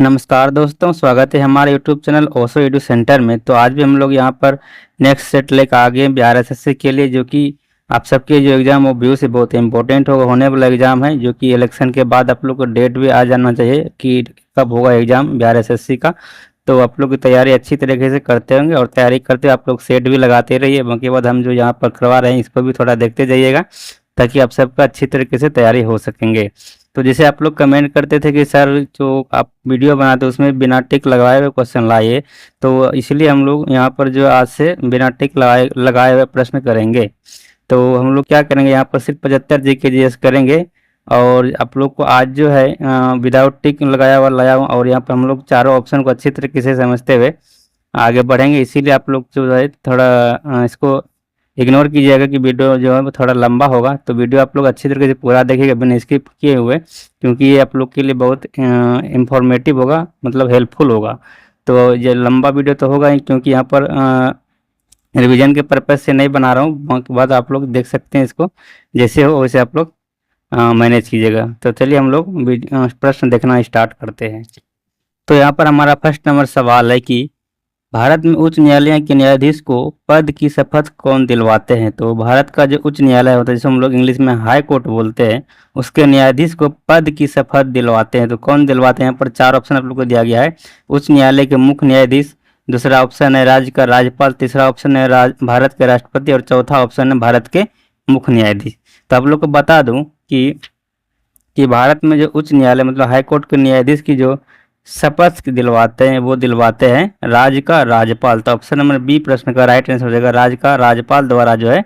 नमस्कार दोस्तों, स्वागत है हमारे YouTube channel Osho edu centre में। तो आज भी हम लोग यहाँ पर नेक्स्ट सेट लेकर आ गए बिहार एसएससी के लिए, जो कि आप सबके जो एग्ज़ाम वो व्यू से बहुत इंपॉर्टेंट होगा, होने वाला एग्ज़ाम है, जो कि इलेक्शन के बाद आप लोग को डेट भी आ जाना चाहिए कि कब होगा एग्ज़ाम बिहार एसएससी का। तो आप लोग की तैयारी अच्छी तरीके से करते होंगे और तैयारी करते आप लोग सेट भी लगाते रहिए। बाकी बाद हम जो यहाँ पर करवा रहे हैं इस पर भी थोड़ा देखते जाइएगा, ताकि आप सबका अच्छी तरीके से तैयारी हो सकेंगे। तो जैसे आप लोग कमेंट करते थे कि सर जो आप वीडियो बनाते उसमें बिना टिक लगाए हुए क्वेश्चन लाइए, तो इसलिए हम लोग यहाँ पर जो आज से बिना टिक लगाए हुए प्रश्न करेंगे। तो हम लोग क्या करेंगे, यहाँ पर सिर्फ 75 जीके जीएस करेंगे। और आप लोग को आज जो है विदाउट टिक लगाया हुआ लाया हूँ, और यहाँ पर हम लोग चारों ऑप्शन को अच्छी तरीके से समझते हुए आगे बढ़ेंगे। इसीलिए आप लोग जो है थोड़ा इसको इग्नोर कीजिएगा कि वीडियो जो है वो थोड़ा लंबा होगा। तो वीडियो आप लोग अच्छी तरीके से पूरा देखिएगा बिना स्किप किए हुए, क्योंकि ये आप लोग के लिए बहुत इंफॉर्मेटिव होगा, मतलब हेल्पफुल होगा। तो ये लंबा वीडियो तो होगा ही, क्योंकि यहाँ पर रिवीजन के पर्पज़ से नहीं बना रहा हूँ। बाकी बाद आप लोग देख सकते हैं, इसको जैसे हो वैसे आप लोग मैनेज कीजिएगा। तो चलिए हम लोग प्रश्न देखना स्टार्ट करते हैं। तो यहाँ पर हमारा फर्स्ट नंबर सवाल है कि भारत में उच्च न्यायालय के न्यायाधीश को पद की शपथ कौन दिलवाते हैं। तो भारत का जो उच्च न्यायालय होता है, जिसे हम लोग इंग्लिश में हाई कोर्ट बोलते हैं, उसके न्यायाधीश को पद की शपथ दिलवाते हैं। तो कौन दिलवाते हैं, यहाँ पर चार ऑप्शन आप लोग को दिया गया है। उच्च न्यायालय के मुख्य न्यायाधीश, दूसरा ऑप्शन है राज्य का राज्यपाल, तीसरा ऑप्शन है भारत के राष्ट्रपति, और चौथा ऑप्शन है भारत के मुख्य न्यायाधीश। तो आप लोग को बता दूं कि भारत में जो उच्च न्यायालय मतलब हाई कोर्ट के न्यायाधीश की जो शपथ दिलवाते हैं वो दिलवाते हैं राज्य का राज्यपाल। तो ऑप्शन नंबर बी प्रश्न का राइट आंसर हो जाएगा। राज्य का राज्यपाल द्वारा जो है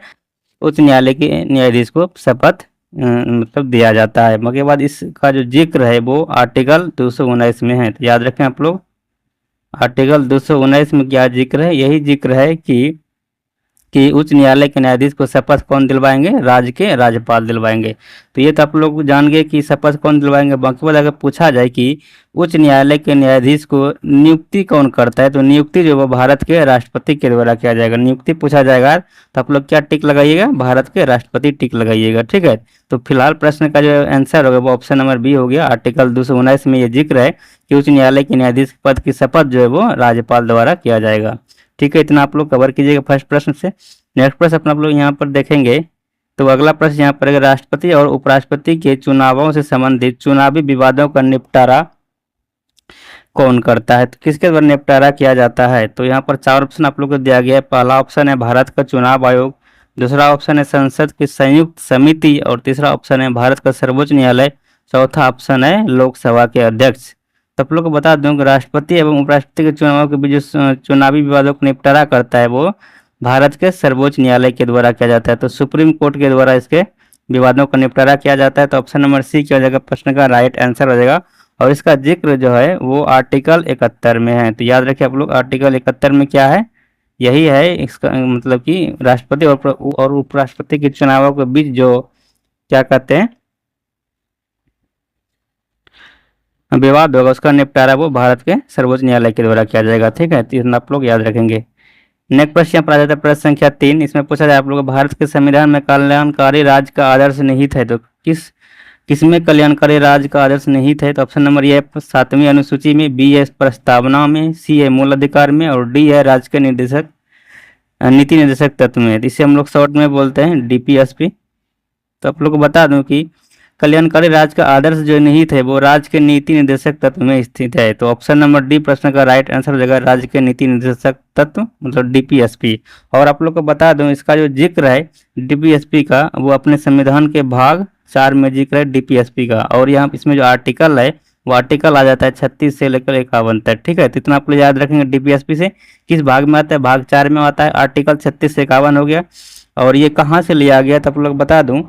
उच्च न्यायालय के न्यायाधीश को शपथ मतलब दिया जाता है। मगर बाद इसका जो जिक्र है वो आर्टिकल 219 में है। तो याद रखें आप लोग, आर्टिकल 219 में क्या जिक्र है, यही जिक्र है कि उच्च न्यायालय के न्यायाधीश को शपथ कौन दिलवाएंगे, राज्य के राज्यपाल दिलवाएंगे। तो ये तो आप लोग जान गए कि शपथ कौन दिलवाएंगे। बाकी बात अगर पूछा जाए कि उच्च न्यायालय के न्यायाधीश को नियुक्ति कौन करता है, तो नियुक्ति जो वो भारत के राष्ट्रपति के द्वारा किया जाएगा। नियुक्ति पूछा जाएगा तो आप लोग क्या टिक लगाइएगा, भारत के राष्ट्रपति टिक लगाइएगा, ठीक है। तो फिलहाल प्रश्न का जो आंसर होगा वो ऑप्शन नंबर बी हो गया। आर्टिकल 219 में ये जिक्र है कि उच्च न्यायालय के न्यायाधीश पद की शपथ जो है वो राज्यपाल द्वारा किया जाएगा, ठीक है। इतना आप लोग कवर कीजिएगा फर्स्ट प्रश्न से। नेक्स्ट प्रश्न अपना आप लोग यहाँ पर देखेंगे। तो अगला प्रश्न यहाँ पर राष्ट्रपति और उपराष्ट्रपति के चुनावों से संबंधित चुनावी विवादों का निपटारा कौन करता है। तो किसके द्वारा निपटारा किया जाता है। तो यहाँ पर चार ऑप्शन आप लोग को दिया गया है। पहला ऑप्शन है भारत का चुनाव आयोग, दूसरा ऑप्शन है संसद की संयुक्त समिति, और तीसरा ऑप्शन है भारत का सर्वोच्च न्यायालय, चौथा ऑप्शन है लोकसभा के अध्यक्ष। तो आप लोग को बता दूं कि राष्ट्रपति एवं उपराष्ट्रपति के चुनावों के बीच जो चुनावी विवादों को निपटारा करता है वो भारत के सर्वोच्च न्यायालय के द्वारा किया जाता है। तो सुप्रीम कोर्ट के द्वारा इसके विवादों का निपटारा किया जाता है। तो ऑप्शन नंबर सी क्या हो जाएगा, प्रश्न का राइट आंसर हो जाएगा। और इसका जिक्र जो है वो आर्टिकल 71 में है। तो याद रखिए आप लोग, आर्टिकल 71 में क्या है, यही है इसका मतलब कि राष्ट्रपति और उपराष्ट्रपति के चुनावों के बीच जो क्या कहते हैं विवाद होगा उसका निपटारा वो भारत के सर्वोच्च न्यायालय के द्वारा किया जाएगा, ठीक है। तो इतना आप लोग याद रखेंगे। नेक्स्ट प्रश्न पर आ जाता है प्रश्न संख्या 3। इसमें पूछा जाए आप लोग भारत के संविधान में कल्याणकारी राज्य का आदर्श निहित है। तो किसमें कल्याणकारी राज्य का आदर्श निहित है। तो ऑप्शन नंबर ए 7वीं अनुसूची में, बी है प्रस्तावना में, सी है मूल अधिकार में, और डी है राज्य के नीति निर्देशक तत्व में। इसे हम लोग शॉर्ट में बोलते हैं डीपीएसपी। तो आप लोग को बता दूं कि कल्याणकारी राज्य का आदर्श जो निहित है वो राज्य के नीति निर्देशक तत्व में स्थित है। तो ऑप्शन नंबर डी प्रश्न का राइट आंसर हो जाएगा राज्य के नीति निर्देशक तत्व मतलब डीपीएसपी। और आप लोग को बता दूं इसका जो जिक्र है डीपीएसपी का वो अपने संविधान के भाग 4 में जिक्र है डीपीएसपी का। और यहाँ इसमें जो आर्टिकल है वो आर्टिकल आ जाता है 36 से लेकर 51 तक, ठीक है। तो इतना आप लोग याद रखेंगे डीपीएसपी से किस भाग में आता है, भाग 4 में आता है। आर्टिकल 36 से 51 हो गया। और ये कहाँ से लिया गया, तो आप लोग बता दूं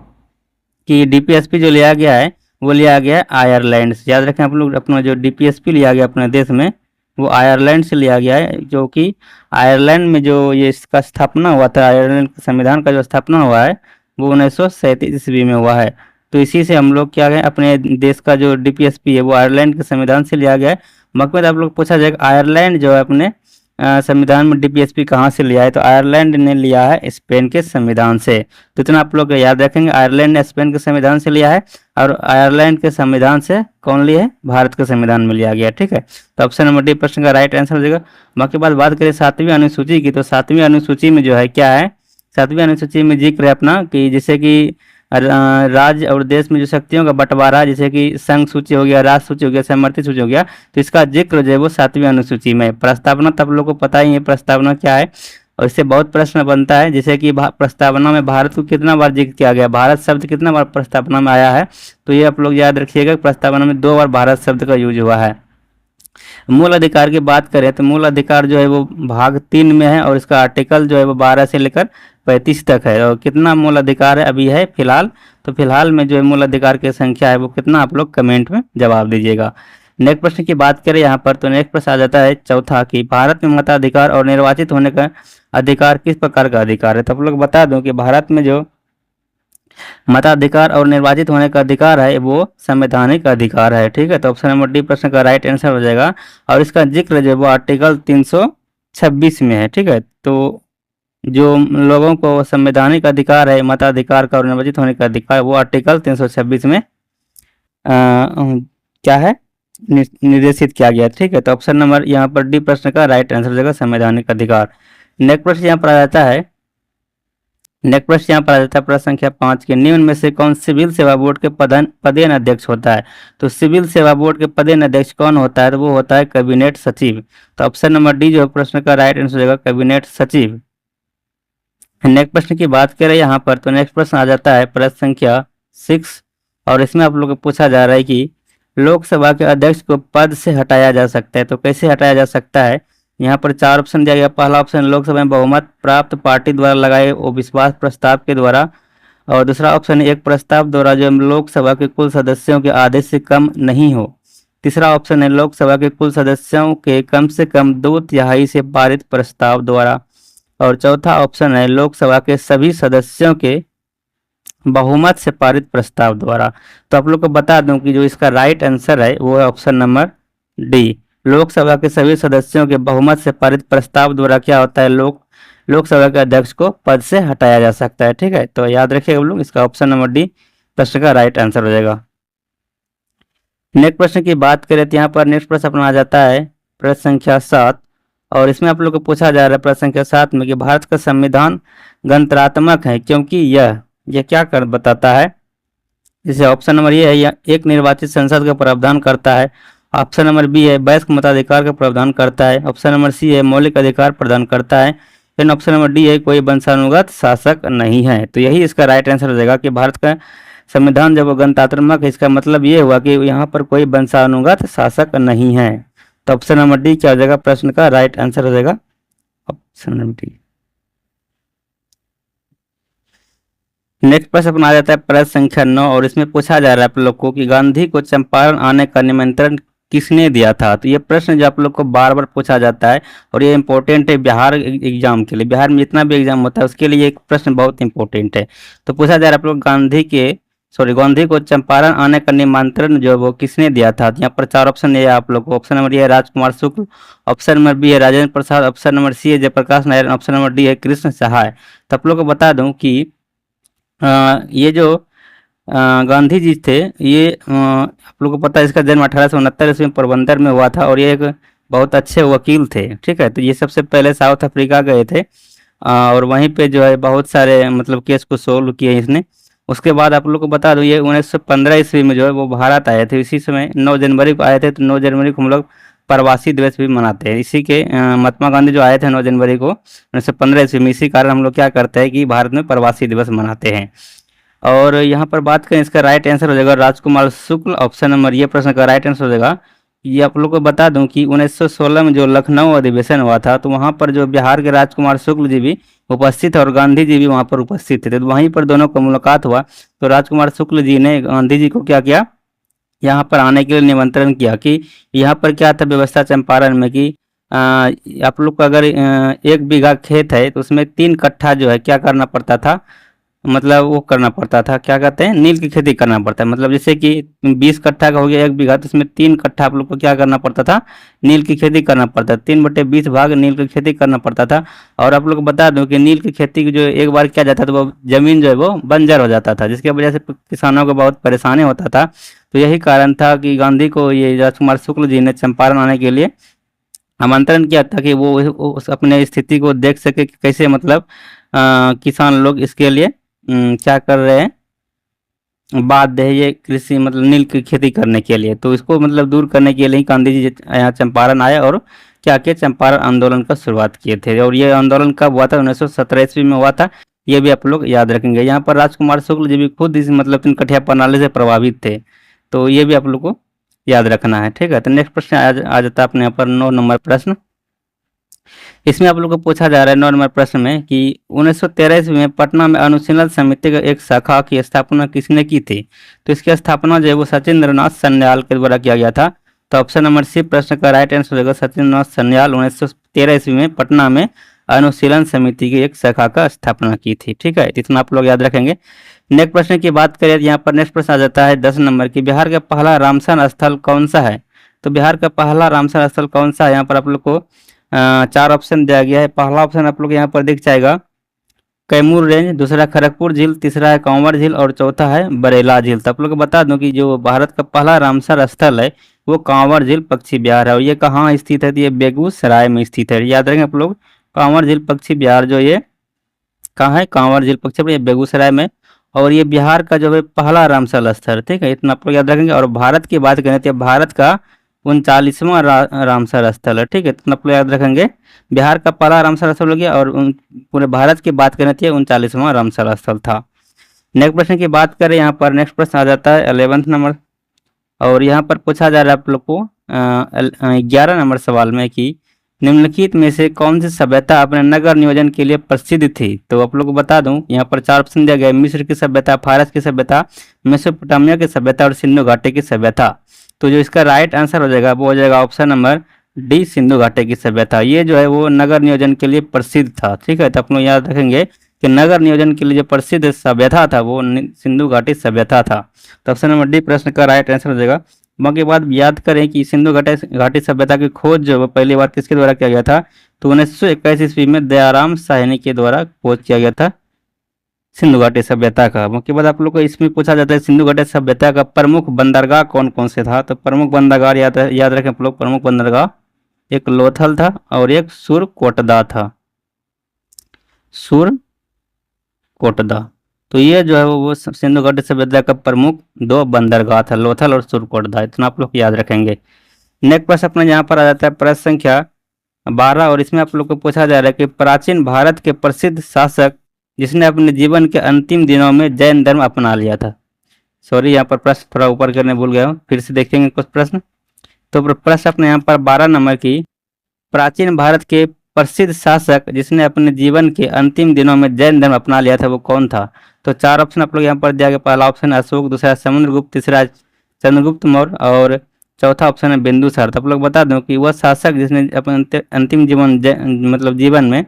कि डीपीएसपी जो लिया गया है वो लिया गया है आयरलैंड से। याद रखें आप लोग, अपना जो डीपीएसपी लिया गया अपने देश में वो आयरलैंड से लिया गया है, जो कि आयरलैंड में जो ये इसका स्थापना हुआ था, आयरलैंड के संविधान का जो स्थापना हुआ है वो 1937 ईस्वी में हुआ है। तो इसी से हम लोग क्या गए, अपने देश का जो डीपीएसपी है वो आयरलैंड के संविधान से लिया गया है। मकसद आप लोग पूछा जाएगा आयरलैंड जो है अपने संविधान में डीपीएसपी कहाँ से लिया है, तो आयरलैंड ने लिया है स्पेन के संविधान से। तो इतना आप लोग याद रखेंगे, आयरलैंड ने स्पेन के संविधान से लिया है और आयरलैंड के संविधान से कौन लिया है, भारत के संविधान में लिया गया। ठीक है, तो ऑप्शन नंबर डी प्रश्न का राइट आंसर हो जाएगा। बाकी बात करें 7वीं अनुसूची की, तो 7वीं अनुसूची में जो है क्या है, 7वीं अनुसूची में जिक्र है अपना कि जैसे कि राज्य और देश में जो शक्तियों का बंटवारा, जैसे कि संघ सूची हो गया, राष्ट्र सूची हो गया, समर्थित सूची हो गया, तो इसका जिक्र जो है वो 7वीं अनुसूची में। प्रस्तावना तब लोग को पता ही है प्रस्तावना क्या है, और इससे बहुत प्रश्न बनता है, जैसे कि प्रस्तावना में भारत को कितना बार जिक्र किया गया, भारत शब्द कितना बार प्रस्तावना में आया है, तो ये आप लोग याद रखिएगा, प्रस्तावना में 2 बार भारत शब्द का यूज हुआ है। मूल अधिकार की बात करें तो मूल अधिकार जो है वो भाग 3 में है, और इसका आर्टिकल जो है वो 12 से लेकर 35 तक है। और कितना मूल अधिकार है अभी है फिलहाल, तो फिलहाल में जो है मूल अधिकार की संख्या है वो कितना, आप लोग कमेंट में जवाब दीजिएगा। नेक्स्ट प्रश्न की बात करें यहाँ पर, तो नेक्स्ट प्रश्न आ जाता है चौथा कि भारत में मताधिकार और निर्वाचित होने का अधिकार किस प्रकार का अधिकार है। तो आप लोग बता दूं कि भारत में जो मताधिकार और निर्वाचित होने का अधिकार है वो संवैधानिक अधिकार है। ठीक है, तो ऑप्शन नंबर डी प्रश्न का राइट आंसर हो जाएगा, और इसका जिक्र जो है वो आर्टिकल 326 में है। ठीक है, तो जो लोगों को संवैधानिक अधिकार है मताधिकार का और निर्वाचित होने का अधिकार, वो आर्टिकल 326 में क्या है, निर्देशित किया गया। ठीक है, तो ऑप्शन नंबर यहाँ पर डी प्रश्न का राइट आंसर हो जाएगा, संवैधानिक अधिकार। नेक्स्ट प्रश्न यहाँ पर आ जाता है, नेक्स्ट प्रश्न यहाँ पर आ जाता है प्रश्न संख्या 5 के, निम्न में से कौन सिविल सेवा बोर्ड के पदेन अध्यक्ष होता है। तो सिविल सेवा बोर्ड के पदेन अध्यक्ष कौन होता है, तो वो होता है कैबिनेट सचिव। तो ऑप्शन नंबर डी जो प्रश्न का राइट आंसर हो जाएगा, कैबिनेट सचिव। नेक्स्ट प्रश्न की बात करें यहाँ पर, तो नेक्स्ट प्रश्न आ जाता है प्रश्न संख्या 6, और इसमें आप लोगों को पूछा जा रहा है कि लोकसभा के अध्यक्ष को पद से हटाया जा सकता है, तो कैसे हटाया जा सकता है। यहाँ पर 4 ऑप्शन दिया गया। पहला ऑप्शन लोकसभा में बहुमत प्राप्त पार्टी द्वारा लगाए विश्वास प्रस्ताव के द्वारा, और दूसरा ऑप्शन एक प्रस्ताव द्वारा जो लोकसभा के कुल सदस्यों के आधे से कम नहीं हो। तीसरा ऑप्शन है लोकसभा के कुल सदस्यों के कम से कम 2/3 से पारित प्रस्ताव द्वारा, और चौथा ऑप्शन है लोकसभा के सभी सदस्यों के बहुमत से पारित प्रस्ताव द्वारा। तो आप लोग को बता दूं कि जो इसका राइट आंसर है वो है ऑप्शन नंबर डी, लोकसभा के सभी सदस्यों के बहुमत से पारित प्रस्ताव द्वारा क्या होता है, लोकसभा के अध्यक्ष को पद से हटाया जा सकता है। ठीक है, तो याद रखिएगा लोग, इसका ऑप्शन नंबर डी प्रश्न का राइट आंसर हो जाएगा। नेक्स्ट प्रश्न की बात करें तो यहाँ पर नेक्स्ट प्रश्न अपना आ जाता है प्रश्न संख्या 7, और इसमें आप लोग को पूछा जा रहा है प्रश्न संख्या 7 में कि भारत का संविधान गणतंत्रात्मक है क्योंकि यह क्या कर बताता है। जैसे ऑप्शन नंबर ये है, यह एक निर्वाचित संसद का प्रावधान करता है। ऑप्शन नंबर बी है वयस्क मताधिकार का प्रावधान करता है। ऑप्शन नंबर सी है मौलिक अधिकार प्रदान करता है। फिर ऑप्शन नंबर डी है कोई वंशानुगत शासक नहीं है। तो यही इसका राइट आंसर हो जाएगा कि भारत का संविधान जब गणतंत्रात्मक है, इसका मतलब ये हुआ कि यहाँ पर कोई वंशानुगत शासक नहीं है। तो ऑप्शन नंबर डी क्या हो जाएगा, प्रश्न का राइट आंसर हो जाएगा ऑप्शन नंबर डी। नेक्स्ट प्रश्न अपना आ जाता है प्रश्न संख्या 9, और इसमें पूछा जा रहा है आप लोग को कि गांधी को चंपारण आने का निमंत्रण किसने दिया था। तो ये प्रश्न जो आप लोग को बार बार पूछा जाता है, और ये इंपॉर्टेंट है बिहार एग्जाम के लिए। बिहार में जितना भी एग्जाम होता है उसके लिए एक प्रश्न बहुत इंपॉर्टेंट है। तो पूछा जा रहा है आप लोग गांधी को चंपारण आने का निमंत्रण जो वो किसने दिया था। तो यहाँ पर 4 ऑप्शन है आप लोग को। ऑप्शन नंबर ए है Rajkumar Shukla, option number B है Rajendra Prasad, option number C है Jayaprakash Narayan, option number D है कृष्ण सहाय। तो आप लोग को बता दूं कि ये जो गांधी जी थे, ये आप लोग को पता है इसका जन्म 1869 ईस्वी में पोरबंदर में हुआ था, और ये एक बहुत अच्छे वकील थे। ठीक है, तो ये सबसे पहले साउथ अफ्रीका गए थे, और वहीं पे जो है बहुत सारे मतलब केस को सोल्व किए इसने। उसके बाद आप लोग को बता दूं ये 1915 ईस्वी में जो है वो भारत आए थे। इसी समय 9 जनवरी को आए थे, तो 9 जनवरी को हम लोग प्रवासी दिवस भी मनाते हैं। इसी के महात्मा गांधी जो आए थे 9 जनवरी को 1915 ईस्वी में, इसी कारण हम लोग क्या करते हैं कि भारत में प्रवासी दिवस मनाते हैं। और यहाँ पर बात करें इसका राइट आंसर हो जाएगा राजकुमार शुक्ल। ऑप्शन नंबर ये प्रश्न का राइट आंसर हो जाएगा। ये आप लोग को बता दूं कि 1916 में जो लखनऊ अधिवेशन हुआ था, तो वहाँ पर जो बिहार के राजकुमार शुक्ल जी भी उपस्थित थे और गांधी जी भी वहाँ पर उपस्थित थे। तो वहीं पर दोनों का मुलाकात हुआ। तो राजकुमार शुक्ल जी ने गांधी जी को क्या किया, यहाँ पर आने के लिए निमंत्रण किया कि यहाँ पर क्या था व्यवस्था चंपारण में कि आप लोग को अगर 1 बीघा खेत है तो उसमें 3 कट्ठा जो है क्या करना पड़ता था, मतलब वो करना पड़ता था, क्या कहते हैं, नील की खेती करना पड़ता है। मतलब जैसे कि 20 कट्ठा का हो गया 1 बीघा, तो इसमें 3 कट्ठा आप लोग को क्या करना पड़ता था, नील की खेती करना पड़ता था। 3/20 भाग नील की खेती करना पड़ता था। और आप लोग को बता दूं कि नील की खेती की जो एक बार किया जाता था, वो जमीन जो है वो बंजर हो जाता था, जिसकी वजह से किसानों को बहुत परेशानी होता था। तो यही कारण था कि गांधी को ये राजकुमार शुक्ल जी ने चंपारण आने के लिए आमंत्रण किया था कि वो उस अपने स्थिति को देख सके कि कैसे मतलब किसान लोग इसके लिए क्या कर रहे हैं, बाध्य है ये कृषि मतलब नील की खेती करने के लिए। तो इसको मतलब दूर करने के लिए ही गांधी जी यहाँ चंपारण आए और क्या किया, चंपारण आंदोलन का शुरुआत किए थे। और ये आंदोलन कब हुआ था, 1917 ईस्वी में हुआ था। ये भी आप लोग याद रखेंगे। यहाँ पर राजकुमार शुक्ल जी भी खुद इस मतलब तीन कठिया प्रणाली से प्रभावित थे। तो ये भी आप लोग को याद रखना है, ठीक है। तो नेक्स्ट प्रश्न आ जाता है अपने यहाँ पर 9 नंबर प्रश्न। इसमें आप लोग को पूछा जा रहा है 9 नंबर प्रश्न में कि 1913 ईस्वी में पटना में अनुशीलन समिति का एक शाखा की स्थापना किसने की थी। तो इसकी स्थापना जो है वो सचिंद्रनाथ सन्याल के द्वारा किया गया था। तो ऑप्शन नंबर सी प्रश्न का राइट आंसर हो जाएगा सचिंद्रनाथ सन्याल 1913 ईस्वी में पटना में अनुशीलन समिति की एक शाखा का स्थापना की थी, ठीक है। इतना आप लोग याद रखेंगे। नेक्स्ट प्रश्न की बात करें, यहाँ पर नेक्स्ट प्रश्न आ जाता है 10 नंबर की, बिहार का पहला रामसर स्थल कौन सा है। तो बिहार का पहला रामसर स्थल कौन सा है, यहाँ पर आप लोग को 4 ऑप्शन दिया गया है। पहला ऑप्शन आप लोग यहाँ पर दिख जाएगा कैमूर रेंज, दूसरा खड़गपुर झील, तीसरा है कांवर झील और चौथा है बरेला झील। तो आप लोग को बता दूं कि जो भारत का पहला रामसर स्थल है वो कांवर झील पक्षी विहार है। और ये कहाँ स्थित है, तो ये बेगूसराय में स्थित है। याद रखेंगे आप लोग, कांवर झील पक्षी विहार जो ये कहाँ है, कांवर झील पक्षी ये बेगूसराय में। और ये बिहार का जो है पहला रामसर स्थल, ठीक है। इतना आप लोग याद रखेंगे। और भारत की बात करें तो भारत का 39वां रामसर स्थल है, ठीक है। इतना आप लोग याद रखेंगे। बिहार का पहला रामसर स्थल हो गया और पूरे भारत की बात करें तो 39वां रामसर स्थल था। नेक्स्ट प्रश्न की बात करें, यहाँ पर नेक्स्ट प्रश्न आ जाता है 11 नंबर। और यहाँ पर पूछा जा रहा है आप लोग को 11 नंबर सवाल में कि निम्नलिखित में से कौन सी सभ्यता अपने नगर नियोजन के लिए प्रसिद्ध थी। तो आप लोग को बता दूं, यहाँ पर 4 ऑप्शन दिया गया है, मिस्र की सभ्यता, फारस की सभ्यता, मेसोपोटामिया की सभ्यता और सिंधु घाटी की सभ्यता। तो जो इसका राइट आंसर हो जाएगा वो हो जाएगा ऑप्शन नंबर डी, सिंधु घाटी की सभ्यता। ये जो है वो नगर नियोजन के लिए प्रसिद्ध था, ठीक है। तो आप लोग याद रखेंगे कि नगर नियोजन के लिए जो प्रसिद्ध सभ्यता था वो सिंधु घाटी सभ्यता था। तो ऑप्शन नंबर डी प्रश्न का राइट आंसर हो जाएगा। बाकी बात याद करें कि सिंधु घाटी सभ्यता की खोज जो है पहली बार किसके द्वारा किया गया था, तो 1921 ईस्वी में दयाराम साहनी के द्वारा खोज किया गया था सिंधु घाटी सभ्यता का। उसके बाद आप लोग को इसमें पूछा जाता है सिंधु घाटी सभ्यता का प्रमुख बंदरगाह कौन कौन से था। तो प्रमुख बंदरगाह याद रखें आप लोग, प्रमुख बंदरगाह एक लोथल था और एक सुरकोटदा था, सुरकोटदा। तो ये जो है वो सिंधु घाटी सभ्यता का प्रमुख 2 बंदरगाह था, लोथल और सुरकोटदा। इतना आप लोग याद रखेंगे। नेक्स्ट प्रश्न अपने यहाँ पर आ जाता है प्रश्न संख्या 12। और इसमें आप लोग को पूछा जा रहा है कि प्राचीन भारत के प्रसिद्ध शासक जिसने अपने जीवन के अंतिम दिनों में जैन धर्म अपना लिया था। सॉरी, यहाँ पर प्रश्न थोड़ा ऊपर करने भूल गया हूँ, फिर से देखेंगे कुछ प्रश्न। तो प्रश्न अपने यहाँ पर 12 नंबर की, प्राचीन भारत के प्रसिद्ध शासक जिसने अपने जीवन के अंतिम दिनों में जैन धर्म अपना लिया था वो कौन था। तो 4 ऑप्शन आप लोग यहाँ पर दिया गया। पहला ऑप्शन अशोक, दूसरा समुद्रगुप्त, तीसरा चंद्रगुप्त मौर्य और चौथा ऑप्शन है बिंदुसार। तो आप लोग बता दूं कि वह शासक जिसने अपने अंतिम जीवन में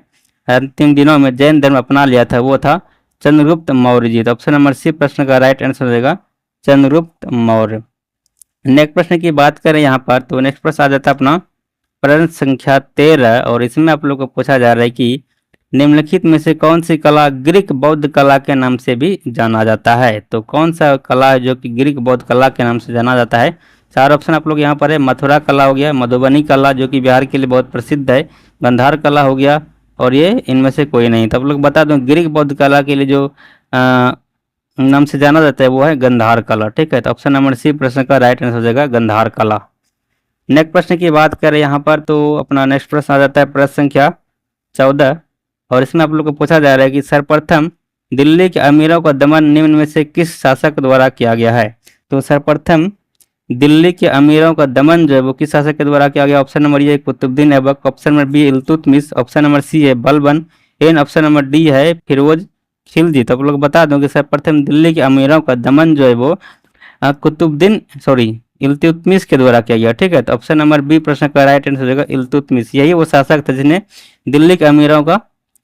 अंतिम दिनों में जैन धर्म अपना लिया था वो था चंद्रगुप्त मौर्य जी। तो ऑप्शन नंबर सी प्रश्न का राइट आंसर हो जाएगा चंद्रगुप्त मौर्य। नेक्स्ट प्रश्न की बात करें यहाँ पर, तो नेक्स्ट प्रश्न आ जाता है अपना प्रश्न संख्या 13। और इसमें आप लोग को पूछा जा रहा है कि निम्नलिखित में से कौन सी कला ग्रीक बौद्ध कला के नाम से भी जाना जाता है। तो कौन सा कला है जो कि ग्रीक बौद्ध कला के नाम से जाना जाता है। 4 ऑप्शन आप लोग यहाँ पर है, मथुरा कला हो गया, मधुबनी कला जो कि बिहार के लिए बहुत प्रसिद्ध है, गंधार कला हो गया और ये इनमें से कोई नहीं। तो आप लोग बता दूं ग्रीक बौद्ध कला के लिए जो नाम से जाना जाता है वो है गंधार कला, ठीक है। तो ऑप्शन नंबर सी प्रश्न का राइट आंसर हो जाएगा गंधार कला। नेक्स्ट प्रश्न की बात करें यहाँ पर, तो अपना नेक्स्ट प्रश्न आ जाता है प्रश्न संख्या 14। और इसमें आप लोग को पूछा जा रहा है कि सर्वप्रथम दिल्ली के अमीरों का दमन निम्न में से किस शासक द्वारा किया गया है। तो सर्वप्रथम दिल्ली के अमीरों का दमन जो है वो किस शासक के द्वारा किया गया। Option number A Qutbuddin Aibak, option number B Iltutmish, option number C है Balban, and option number D है फिरोज खिलजी। तो आप लोग बता दो कि सर्वप्रथम दिल्ली के अमीरों का दमन जो है वो इल्तुतमिश के द्वारा किया गया, ठीक है। तो ऑप्शन नंबर बी प्रश्न का राइट आंसर हो जाएगा इल्तुतमिश। यही वो शासक था जिसने दिल्ली के अमीरों का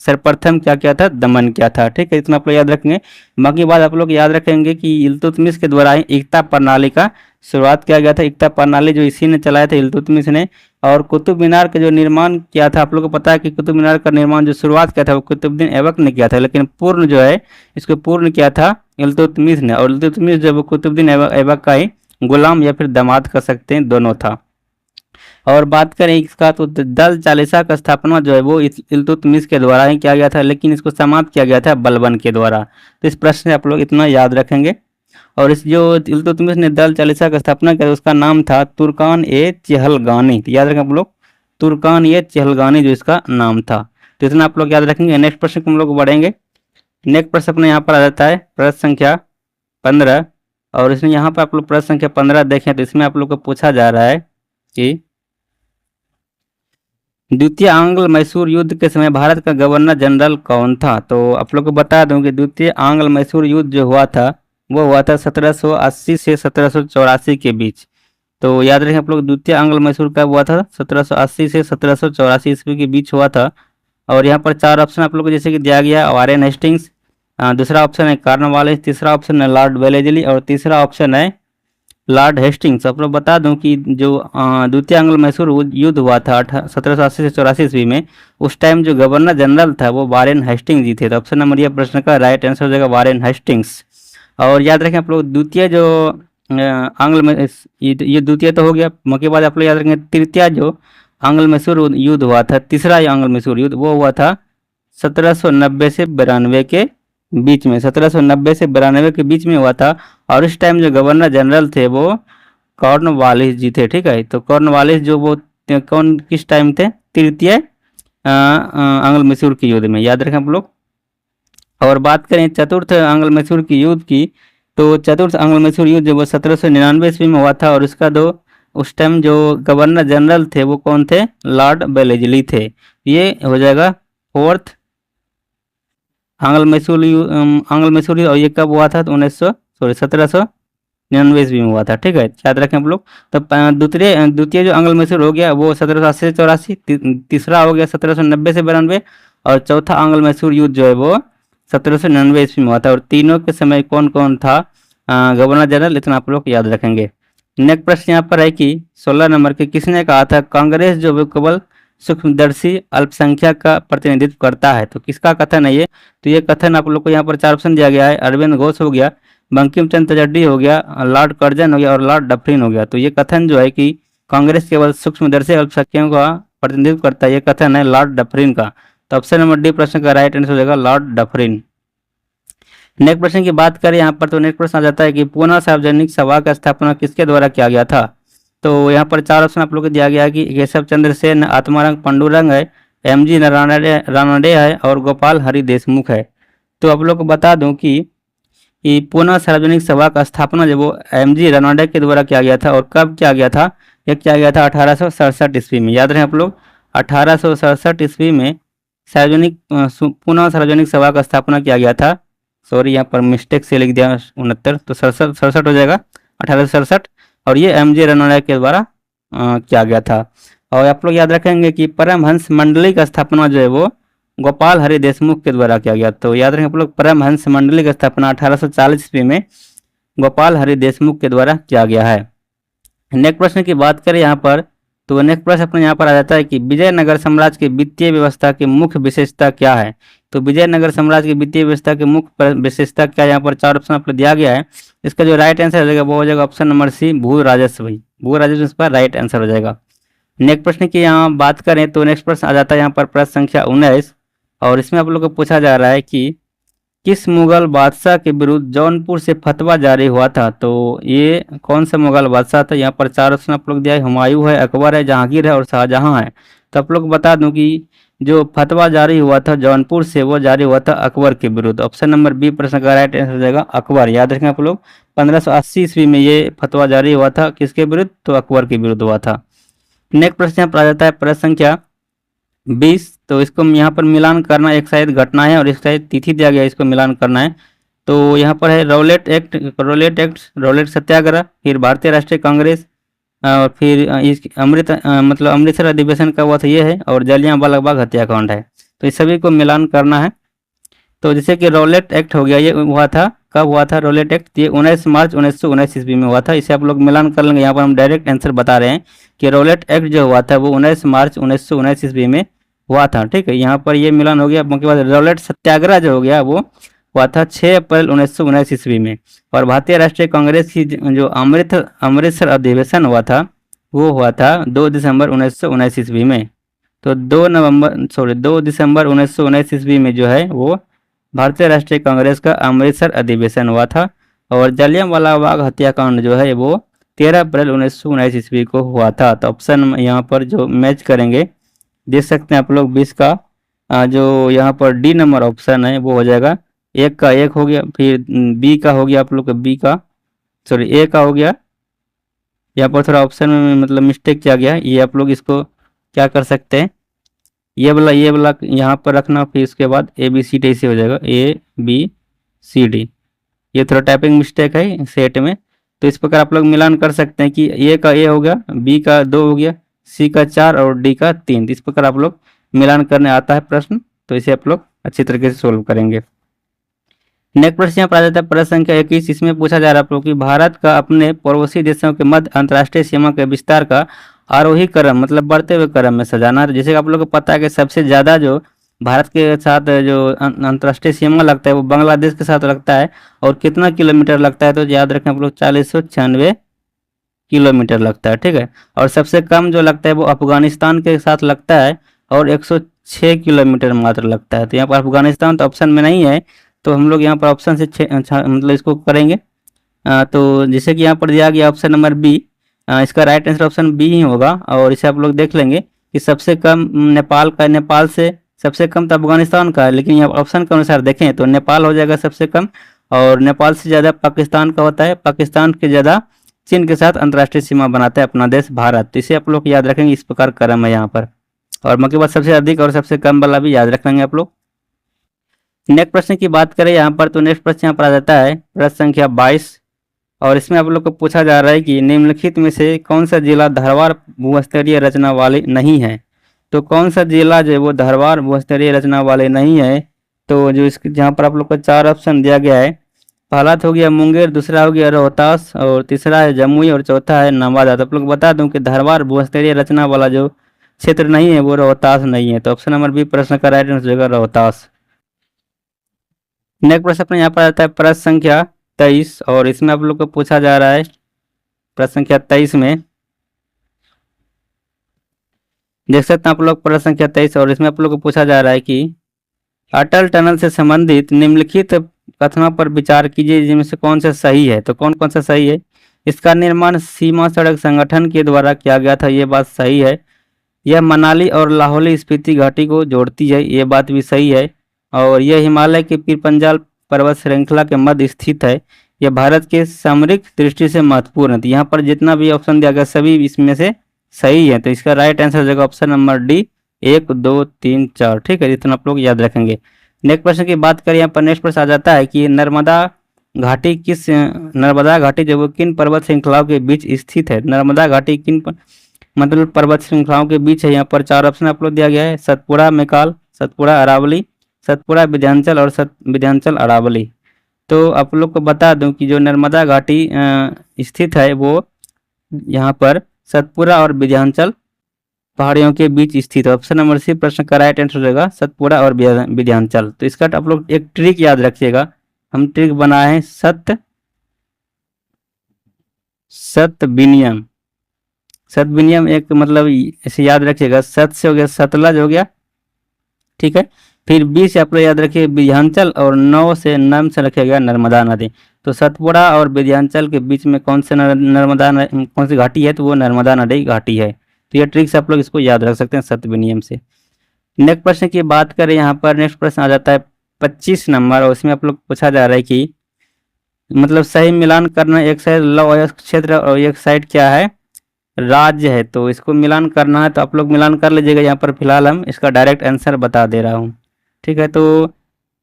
सर्वप्रथम क्या किया था, दमन किया था। ठीक है, इतना आप लोग याद रखेंगे। बाकी बात आप लोग याद रखेंगे कि इल्तुतमिश के द्वारा ही एकता प्रणाली का शुरुआत किया गया था। एकता प्रणाली जो इसी ने चलाया था, इल्तुतमिश ने। और कुतुब मीनार का जो निर्माण किया था, आप लोगों को पता है कि कुतुब मीनार का निर्माण जो शुरुआत किया था वो कुतुबुद्दीन ऐबक ने किया था, लेकिन पूर्ण जो है इसको पूर्ण किया था इल्तुतमिश ने। और इल्तुतमिश जो कुतुबुद्दीन ऐबक का ही गुलाम या फिर दामाद कर सकते हैं, दोनों था। और बात करें इसका तो दल चालीसा का स्थापना जो है वो इल्तुतमिश के द्वारा ही किया गया था, लेकिन इसको समाप्त किया गया था बलबन के द्वारा। तो इस प्रश्न से आप लोग इतना याद रखेंगे। और इस जो इल्तुतमिश ने दल चालीसा का स्थापना किया उसका नाम था तुर्कान ए चहलगानी। तो याद रखें आप लोग, तुर्कान ए चहलगानी जो इसका नाम था। तो इतना आप लोग याद रखेंगे। नेक्स्ट प्रश्न को हम लोग बढ़ेंगे। नेक्स्ट प्रश्न अपने यहाँ पर आ जाता है प्रश्न संख्या 15। और इसमें यहाँ पर आप लोग प्रश्न संख्या 15 देखें तो इसमें आप लोग को पूछा जा रहा है कि द्वितीय आंग्ल मैसूर युद्ध के समय भारत का गवर्नर जनरल कौन था। तो आप लोग को बता दूं कि द्वितीय आंग्ल मैसूर युद्ध जो हुआ था वो हुआ था 1780 से 1784 के बीच। तो याद रखें आप लोग, द्वितीय आंग्ल मैसूर कब हुआ था, 1780 से 1784 ईस्वी के बीच हुआ था। और यहाँ पर 4 ऑप्शन आप लोग को जैसे कि दिया गया, वारेन हेस्टिंग्स, दूसरा ऑप्शन है कॉर्नवालिस, तीसरा ऑप्शन है लॉर्ड वेलेस्ली और तीसरा ऑप्शन है लॉर्ड हेस्टिंग्स। आप लोग बता दूं कि जो द्वितीय आंग्ल मैसूर युद्ध हुआ था 1780 से 84 ईस्वी में, उस टाइम जो गवर्नर जनरल था वो वारेन हेस्टिंग्स जी थे। तो ऑप्शन नंबर ये प्रश्न का राइट आंसर हो जाएगा वारेन हेस्टिंग्स। और याद रखें आप लोग, द्वितीय जो आंग्ल में ये द्वितीय तो हो गया, के बाद आप लोग याद रखेंगे तृतीय जो आंग्ल मैसूर युद्ध हुआ था, तीसरा आंग्ल मैसूर युद्ध वो हुआ था 1790 से 92 के बीच में। 1790 से 92 के बीच में हुआ था। और इस टाइम जो गवर्नर जनरल थे वो कॉर्नवालिस जी थे। ठीक है, तो कॉर्नवालिस जो वो कौन किस टाइम थे, तृतीय आंग्ल मैसूर के युद्ध में, याद रखें आप लोग। और बात करें चतुर्थ आंग्ल मैसूर की युद्ध की, तो चतुर्थ आंग्ल मैसूर युद्ध जो वो 1799 ईस्वी में हुआ था। और इसका दो उस टाइम जो गवर्नर जनरल थे वो कौन थे, लॉर्ड वेलेस्ली थे। ये हो जाएगा फोर्थ आंग्ल मैसूर और ये कब हुआ था, तो 1799 ईस्वी में हुआ था। ठीक है, याद रखें आप लोग। तो द्वितीय जो आंग्ल मैसूर हो गया वो 1780 से 84, तीसरा हो गया 1790 से 92 और चौथा आंग्ल मैसूर युद्ध जो है वो 1799 ईस्वी में हुआ था। और तीनों के समय कौन कौन था गवर्नर जनरल, इतना आप लोग याद रखेंगे। नेक्स्ट प्रश्न यहाँ पर है कि 16 नंबर के किसने कहा था कांग्रेस जो वो केवल सूक्ष्मदर्शी अल्पसंख्यक का प्रतिनिधित्व करता है। तो किसका कथन है ये, तो ये कथन आप लोग को यहाँ पर 4 ऑप्शन दिया गया है। अरविंद घोष हो गया, बंकिम चंद्र चटर्जी हो गया, लॉर्ड कर्जन हो गया और लॉर्ड डफरिन हो गया। तो ये कथन जो है कि कांग्रेस केवल सूक्ष्मदर्शी अल्पसंख्यकों का प्रतिनिधित्व करता है, ये कथन है लॉर्ड डफरिन का। तो ऑप्शन नंबर डी प्रश्न का राइट आंसर हो जाएगा लॉर्ड डफरिन। नेक्स्ट प्रश्न की बात करें यहाँ पर, तो नेक्स्ट प्रश्न आ जाता है कि पूना सार्वजनिक सभा का स्थापना किसके द्वारा किया गया था। तो यहाँ पर 4 ऑप्शन आप लोग को दिया गया है कि केशव चंद्र सेन, आत्माराम पांडुरंग है, एमजी रानडे है और गोपाल हरि देशमुख है। तो आप लोग को बता दूं कि पूना सार्वजनिक सभा का स्थापना जब वो एमजी रानडे के द्वारा किया गया था। और कब किया गया था, यह किया गया था 1867 ईस्वी में। याद रहे आप लोग, 1867 ईस्वी में पूना सार्वजनिक सभा का स्थापना किया गया था। सॉरी, यहाँ पर मिस्टेक से लिख दिया 69, तो 67 हो जाएगा 1867। और ये एमजे रानडे के द्वारा किया गया था। और आप लोग याद रखेंगे कि परमहंस मंडली का स्थापना जो है वो गोपाल हरि देशमुख के द्वारा किया गया। तो याद रखें आप लोग, परमहंस मंडली का स्थापना 1840 ईस्वी में गोपाल हरि देशमुख के द्वारा किया गया है। नेक्स्ट प्रश्न की बात करें यहाँ पर, तो नेक्स्ट प्रश्न अपने यहाँ पर आ जाता है कि विजयनगर साम्राज्य की वित्तीय व्यवस्था की मुख्य विशेषता क्या है। तो विजयनगर साम्राज्य की वित्तीय व्यवस्था की मुख्य विशेषता क्या है, यहाँ पर 4 ऑप्शन आपको दिया गया है। इसका जो राइट आंसर हो जाएगा वो हो जाएगा ऑप्शन नंबर सी, भू राजस्व। भू राजस्व इसका राइट आंसर हो जाएगा। नेक्स्ट प्रश्न की यहाँ बात करें तो नेक्स्ट प्रश्न आ जाता है यहाँ पर प्रश्न संख्या 19। और इसमें आप लोग को पूछा जा रहा है कि किस मुगल बादशाह के विरुद्ध जौनपुर से फतवा जारी हुआ था। तो ये कौन सा मुगल बादशाह था, यहाँ पर 4 ऑप्शन आप लोग दिया है, हुमायूं है, अकबर है, जहांगीर है और शाहजहां है। तो आप लोग बता दूं कि जो फतवा जारी हुआ था जौनपुर से वो जारी हुआ था अकबर के विरुद्ध। ऑप्शन नंबर बी प्रश्न का राइट आंसर हो जाएगा अकबर। याद रखें आप लोग, 1580 ईस्वी में ये फतवा जारी हुआ था, किसके विरुद्ध, तो अकबर के विरुद्ध हुआ था। नेक्स्ट प्रश्न यहाँ पर आ जाता है प्रश्न संख्या 20। तो इसको यहाँ पर मिलान करना, एक शायद घटना है और एक शायद तिथि दिया गया है, इसको मिलान करना है। तो यहाँ पर है रौलेट एक्ट, रौलेट सत्याग्रह, फिर भारतीय राष्ट्रीय कांग्रेस और फिर इस अमृतसर अधिवेशन का हुआ था ये है, और जलियांवाला बाग हत्याकांड है। तो इस सभी को मिलान करना है। तो जैसे कि रौलेट एक्ट हो गया, ये हुआ था, कब हुआ था रौलेट एक्ट? ये 19 मार्च 1919 ईस्वी में हुआ था। इसे आप लोग मिलान कर लेंगे। यहाँ पर हम डायरेक्ट आंसर बता रहे हैं कि रौलेट एक्ट जो हुआ था वो 19 मार्च 1919 ईस्वी में हुआ था। ठीक है, यहाँ पर ये मिलान हो गया। उसके बाद रौलेट सत्याग्रह जो हो गया वो हुआ था 6 अप्रैल 1919 ईस्वी में। और भारतीय राष्ट्रीय कांग्रेस की जो अमृतसर अधिवेशन हुआ था वो हुआ था 2 दिसंबर 1919 ईस्वी में। तो 2 दिसंबर 1919 ईस्वी में जो है वो भारतीय राष्ट्रीय कांग्रेस का अमृतसर अधिवेशन हुआ था। और जलियांवाला बाग हत्याकांड जो है वो 13 अप्रैल 1919 ईस्वी को हुआ था। तो ऑप्शन यहाँ पर जो मैच करेंगे देख सकते हैं आप लोग 20 का जो यहाँ पर डी नंबर ऑप्शन है वो हो जाएगा। एक का एक हो गया, फिर बी का हो गया आप लोग का बी का, सॉरी ए का हो गया। यहाँ पर थोड़ा ऑप्शन में मतलब मिस्टेक किया गया, ये आप लोग इसको क्या कर सकते हैं, ये वाला यहाँ पर रखना, फिर उसके बाद ए बी सी डी से हो जाएगा ए बी सी डी। ये थोड़ा टाइपिंग मिस्टेक है सेट में। तो इस प्रकार आप लोग मिलान कर सकते हैं कि ए का ए हो गया, बी का 2 हो गया, सी का 4 और डी का 3। इस प्रकार आप लोग मिलान करने आता है प्रश्न। तो इसे आप लोग अच्छी तरीके से सोल्व करेंगे। नेक्स्ट प्रश्न यहाँ पर आ जाता है प्रश्न संख्या 21। इसमें पूछा जा रहा है आप लोग कि भारत का अपने पड़ोसी देशों के मध्य अंतर्राष्ट्रीय सीमा के विस्तार का आरोही क्रम मतलब बढ़ते हुए क्रम में सजाना। जैसे कि आप लोग को पता है कि सबसे ज़्यादा जो भारत के साथ जो अंतर्राष्ट्रीय सीमा लगता है वो बांग्लादेश के साथ लगता है। और कितना किलोमीटर लगता है तो याद रखें आप लोग 4096 किलोमीटर लगता है। ठीक है, और सबसे कम जो लगता है वो अफगानिस्तान के साथ लगता है और 106 किलोमीटर मात्र लगता है। तो यहाँ पर अफगानिस्तान तो ऑप्शन में नहीं है, तो हम लोग यहाँ पर ऑप्शन से मतलब इसको करेंगे। तो जैसे कि यहाँ पर दिया गया ऑप्शन नंबर बी, इसका राइट आंसर ऑप्शन बी ही होगा। और इसे आप लोग देख लेंगे कि सबसे कम नेपाल का, नेपाल से सबसे कम तो अफगानिस्तान का है, लेकिन यहाँ ऑप्शन के अनुसार देखें तो नेपाल हो जाएगा सबसे कम, और नेपाल से ज़्यादा पाकिस्तान का होता है, पाकिस्तान के ज़्यादा चीन के साथ अंतर्राष्ट्रीय सीमा बनाता है अपना देश भारत। तो इसे आप लोग याद रखेंगे, इस प्रकार क्रम है यहाँ पर। और मके बाद सबसे अधिक और सबसे कम वाला भी याद रखेंगे आप लोग। नेक्स्ट प्रश्न की बात करें यहाँ पर, तो नेक्स्ट प्रश्न यहाँ पर आ जाता है प्रश्न संख्या 22। और इसमें आप लोग को पूछा जा रहा है कि निम्नलिखित में से कौन सा जिला धरवार भूस्तरीय रचना वाले नहीं है। तो कौन सा जिला जो है वो धरवार भूस्तरीय रचना वाले नहीं है। तो जो इसके जहाँ पर आप लोग को 4 ऑप्शन दिया गया है, पहला तो हो गया मुंगेर, दूसरा हो गया रोहतास, और तीसरा है जमुई, और चौथा है नवादा। तो आप लोग बता दूं कि धरवार भूस्तरीय रचना वाला जो क्षेत्र नहीं है वो रोहतास नहीं है। तो ऑप्शन नंबर बी प्रश्न का राइट आंसर होगा रोहतास। नेक्स्ट प्रश्न अपने यहाँ पर आता है प्रश्न संख्या 23। और इसमें आप लोग को पूछा जा रहा है प्रश्न संख्या 23 में देख सकते हैं आप लोग प्रश्न संख्या 23। और इसमें आप लोग को पूछा जा रहा है कि अटल टनल से संबंधित निम्नलिखित कथनों पर विचार कीजिए जिनमें से कौन सा सही है। तो कौन कौन सा सही है? इसका निर्माण सीमा सड़क संगठन के द्वारा किया गया था, ये बात सही है। यह मनाली और लाहौल स्पीति घाटी को जोड़ती है, ये बात भी सही है। और यह हिमालय के पीर पंजाल पर्वत श्रृंखला के मध्य स्थित है। यह भारत के सामरिक दृष्टि से महत्वपूर्ण है। तो यहाँ पर जितना भी ऑप्शन दिया गया सभी इसमें से सही है। तो इसका राइट आंसर हो जाएगा ऑप्शन नंबर डी 1 2 3 4। ठीक है, इतना आप लोग याद रखेंगे। नेक्स्ट प्रश्न की बात करें यहाँ पर, नेक्स्ट प्रश्न आ जाता है कि नर्मदा घाटी जो वो किन पर्वत श्रृंखलाओं के बीच स्थित है। नर्मदा घाटी किन मतलब पर्वत श्रृंखलाओं के बीच है। यहाँ पर 4 ऑप्शन आप लोग दिया गया है, सतपुड़ा मैकाल, सतपुड़ा अरावली, सतपुड़ा विंध्याचल और विंध्याचल अरावली। तो आप लोग को बता दूं कि जो नर्मदा घाटी स्थित है वो यहाँ पर सतपुड़ा और विंध्याचल पहाड़ियों के बीच स्थित है। ऑप्शन नंबर सी प्रश्न का राइट आंसर होगा सतपुड़ा और विंध्याचल। तो इसका आप लोग एक ट्रिक याद रखिएगा, हम ट्रिक बनाए हैं सतविनियम। सतविनियम एक मतलब ऐसे याद रखिएगा, सत से हो गया सतलज हो गया, ठीक है। फिर बी से आप लोग याद रखिए विंध्याचल, और 9 से नम से रखिएगा नर्मदा नदी। तो सतपुड़ा और विंध्याचल के बीच में कौन सी कौन सी घाटी है, तो वो नर्मदा नदी घाटी है। तो ये ट्रिक्स आप लोग इसको याद रख सकते हैं सतविनियम से। नेक्स्ट प्रश्न की बात करें यहाँ पर, नेक्स्ट प्रश्न आ जाता है 25 नंबर। और उसमें आप लोग पूछा जा रहा है कि मतलब सही मिलान करना, एक साइड लौ क्षेत्र और एक साइड क्या है राज्य है। तो इसको मिलान करना है, तो आप लोग मिलान कर लीजिएगा। यहाँ पर फिलहाल हम इसका डायरेक्ट आंसर बता दे रहा हूँ, ठीक है। तो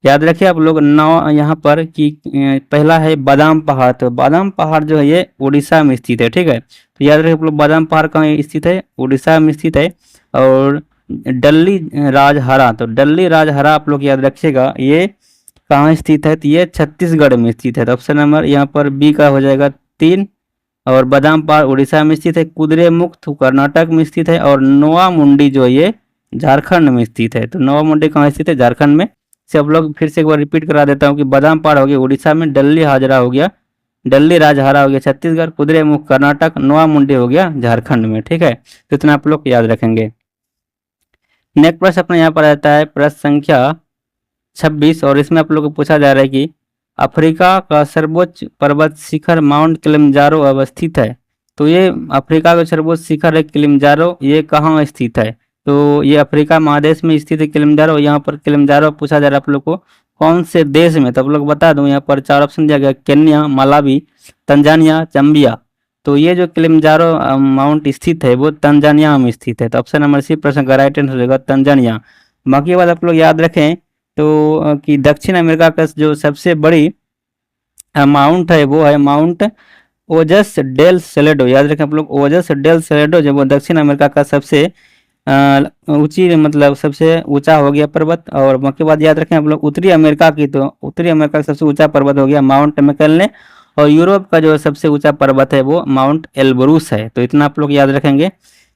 याद रखिए आप लोग 9 यहाँ पर कि पहला है बादाम पहाड़। तो बादाम पहाड़ जो है ये उड़ीसा में स्थित है, ठीक है। तो याद रखिए आप लोग बादाम पहाड़ कहाँ स्थित है, उड़ीसा में स्थित है। और डल्ली राजहरा, तो डल्ली राजहरा आप लोग याद रखिएगा, ये कहाँ स्थित है, तो ये छत्तीसगढ़ में स्थित है। तो ऑप्शन नंबर यहाँ पर बी का हो जाएगा 3। और बादामपाड़ उड़ीसा में स्थित है, कुद्रे मुक्त कर्नाटक में स्थित है, और नोआ मुंडी जो है ये झारखंड में स्थित है। तो नोआ मुंडी कहाँ स्थित है, झारखंड में। से आप लोग फिर से एक बार रिपीट करा देता हूँ कि बादामपाड़ हो गया उड़ीसा में, डल्ली हाजरा हो गया, डल्ली राजहारा हो गया छत्तीसगढ़, कुद्रे मुक्त कर्नाटक, नोआ मुंडी हो गया झारखंड में। ठीक है, तो इतना आप लोग याद रखेंगे। नेक्स्ट प्रश्न अपने यहाँ पर आता है प्रश्न संख्या 26, और इसमें आप लोग को पूछा जा रहा है कि अफ्रीका का सर्वोच्च पर्वत शिखर माउंट किलिमंजारो अवस्थित है। तो ये अफ्रीका का सर्वोच्च शिखर है किलिमंजारो, ये कहाँ स्थित है, तो ये अफ्रीका महादेश में स्थित है किलिमंजारो। यहाँ पर किलिमंजारो पूछा जा रहा है आप लोग को कौन से देश में, तो आप लोग बता दूं यहाँ पर 4 ऑप्शन दिया गया, केन्या, मलावी, तंजानिया, जम्बिया। तो ये जो किलिमंजारो माउंट स्थित है वो तंजानिया में स्थित है। तो ऑप्शन नंबर सी प्रश्न का राइट आंसर होगा तंजानिया। बाकी बात आप लोग याद रखें तो कि दक्षिण अमेरिका का जो सबसे बड़ी माउंट है वो है माउंट ओजस डेल सेलेडो। याद रखें आप लोग, ओजस डेल सेलेडो जो वो दक्षिण अमेरिका का सबसे ऊंची मतलब सबसे ऊंचा हो गया पर्वत। और बाकी बात याद रखें आप लोग उत्तरी अमेरिका की, तो उत्तरी अमेरिका का सबसे ऊंचा पर्वत हो गया माउंट मैककिनले, और यूरोप का जो सबसे ऊंचा पर्वत है वो माउंट एल्ब्रूस है। तो इतना आप लोग याद रखेंगे।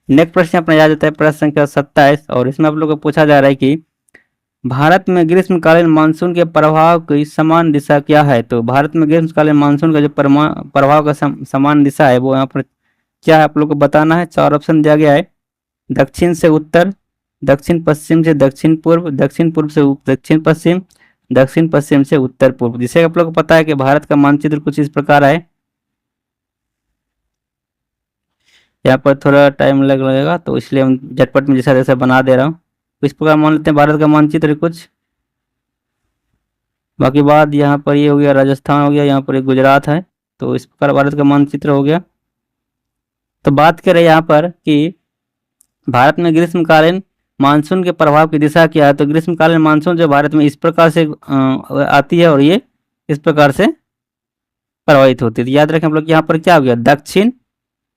नेक्स्ट प्रश्न अपना याद आता है प्रश्न संख्या 27, और इसमें आप लोग को पूछा जा रहा है कि भारत में ग्रीष्मकालीन मानसून के प्रभाव की समान दिशा क्या है। तो भारत में ग्रीष्मकालीन मानसून का जो प्रभाव का समान दिशा है वो यहाँ पर क्या है आप लोग को बताना है। 4 ऑप्शन दिया गया है, दक्षिण से उत्तर, दक्षिण पश्चिम से दक्षिण पूर्व, दक्षिण पूर्व से दक्षिण पश्चिम, दक्षिण पश्चिम से उत्तर पूर्व। जिसे आप लोग को पता है कि भारत का मानचित्र कुछ इस प्रकार है। यहाँ पर थोड़ा टाइम लगेगा तो इसलिए हम झटपट में जैसा जैसा बना दे रहा हूँ। इस प्रकार मान लेते हैं भारत का मानचित्र कुछ। बाकी बात यहाँ पर ये हो गया राजस्थान हो गया, यहाँ पर गुजरात है। तो इस प्रकार भारत का मानचित्र हो गया। तो बात करें यहाँ पर कि भारत में ग्रीष्मकालीन मानसून के प्रभाव की दिशा क्या है। तो ग्रीष्मकालीन मानसून जो भारत में इस प्रकार से आती है और ये इस प्रकार से प्रभावित होती है। तो याद रखें हम लोग यहाँ पर क्या हो गया, दक्षिण,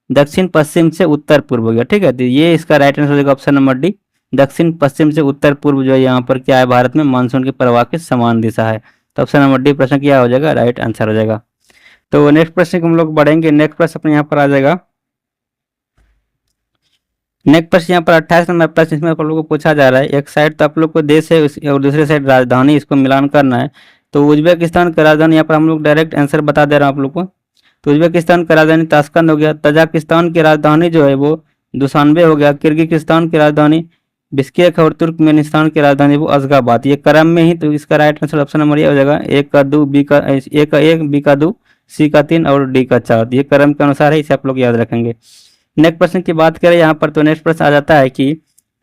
दक्षिण पश्चिम से उत्तर पूर्व हो गया। ठीक है, तो ये इसका राइट आंसर हो जाएगा ऑप्शन नंबर डी, दक्षिण पश्चिम से उत्तर पूर्व जो है यहाँ पर क्या है भारत में मानसून के प्रवाह की समान दिशा है। तो ऑप्शन नंबर डी प्रश्न क्या हो जाएगा, राइट आंसर हो जाएगा। तो नेक्स्ट प्रश्न को हम लोग बढ़ेंगे। नेक्स्ट प्रश्न अपने यहाँ पर आ जाएगा। नेक्स्ट प्रश्न यहाँ पर 28 नंबर प्रश्न, इसमें आप लोगों को पूछा जा रहा है एक साइड तो आप लोग को देश है और दूसरे साइड राजधानी, इसको मिलान करना है। तो उज्बेकिस्तान की राजधानी यहाँ पर हम लोग डायरेक्ट आंसर बता दे रहा हूँ आप लोग को। तो उज्बेकिस्तान की राजधानी ताशकंद हो गया, तजाकिस्तान की राजधानी जो है वो दुशानबे हो गया, किर्गिस्तान की राजधानी बिश्केक और तुर्कमेनिस्तान की राजधानी वो अशगाबाद। ये क्रम में ही, तो इसका राइट आंसर ऑप्शन नंबर ये हो जाएगा, एक का 2, बी का एक, बी का 2, सी का 3 और डी का 4। ये क्रम के अनुसार है, इसे आप लोग याद रखेंगे। नेक्स्ट प्रश्न की बात करें यहाँ पर, तो नेक्स्ट प्रश्न आ जाता है कि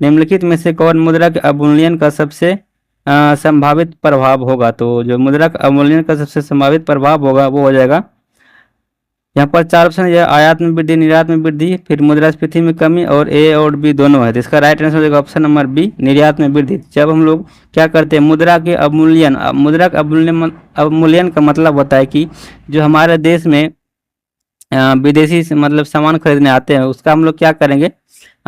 निम्नलिखित में से कौन मुद्रा के अवमूल्यन का सबसे संभावित प्रभाव होगा। तो जो मुद्रा का अवमूल्यन का सबसे संभावित प्रभाव होगा वो हो जाएगा, यहाँ पर 4 ऑप्शन है, आयात में वृद्धि, निर्यात में वृद्धि, फिर मुद्रास्फीति में कमी, और ए और बी दोनों है। तो इसका राइट आंसर हो जाएगा ऑप्शन नंबर बी, निर्यात में वृद्धि। जब हम लोग क्या करते हैं मुद्रा के अवमूल्यन, मुद्रा का अवमूल्यन का मतलब होता है कि जो हमारे देश में विदेशी मतलब सामान खरीदने आते हैं उसका हम लोग क्या करेंगे,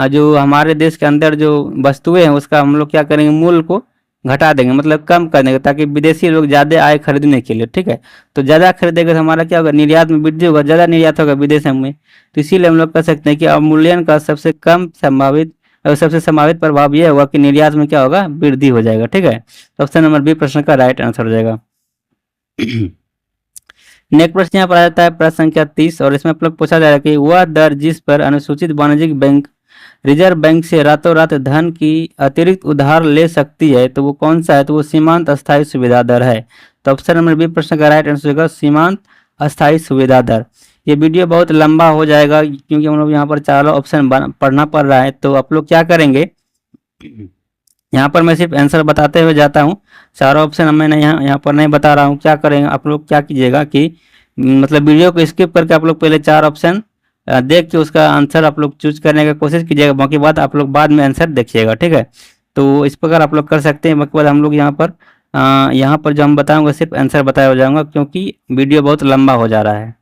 जो हमारे देश के अंदर जो वस्तुएं हैं उसका हम लोग क्या करेंगे, मूल्य को घटा देंगे, मतलब कम कर देंगे, ताकि विदेशी लोग ज़्यादा आए खरीदने के लिए। ठीक है, तो ज़्यादा खरीदेंगे तो हमारा क्या होगा, निर्यात में वृद्धि होगा, ज़्यादा निर्यात होगा विदेशों में। तो इसीलिए हम लोग कह सकते हैं कि अवमूल्यन का सबसे कम संभावित और सबसे संभावित प्रभाव ये होगा कि निर्यात में क्या होगा, वृद्धि हो जाएगा। ठीक है, तो ऑप्शन नंबर बी प्रश्न का राइट आंसर हो जाएगा। नेक्स्ट प्रश्न यहाँ पर आ जाता है प्रश्न संख्या 30, और इसमें आप लोग पूछा जा रहा है कि वह दर जिस पर अनुसूचित वाणिज्यिक बैंक रिजर्व बैंक से रातों रात धन की अतिरिक्त उधार ले सकती है, तो वो कौन सा है, तो वो सीमांत अस्थायी सुविधा दर है। तो ऑप्शन नंबर बी प्रश्न का राइट आंसर होगा सीमांत अस्थायी सुविधा दर। ये वीडियो बहुत लंबा हो जाएगा क्योंकि हम लोग यहाँ पर चारों ऑप्शन पढ़ना पड़ रहा है। तो आप लोग क्या करेंगे, यहाँ पर मैं सिर्फ आंसर बताते हुए जाता हूँ, चारों ऑप्शन मैं यहाँ पर नहीं बता रहा हूँ। क्या करेंगे आप लोग, क्या कीजिएगा कि मतलब वीडियो को स्किप करके आप लोग पहले 4 ऑप्शन देख के उसका आंसर आप लोग चूज करने का कोशिश कीजिएगा, बाकी बात आप लोग बाद में आंसर देखिएगा। ठीक है, तो इस प्रकार आप लोग कर सकते हैं। बाकी बाद हम लोग यहाँ पर जो हम बताऊँगा सिर्फ आंसर बताया हो जाऊँगा क्योंकि वीडियो बहुत लंबा हो जा रहा है।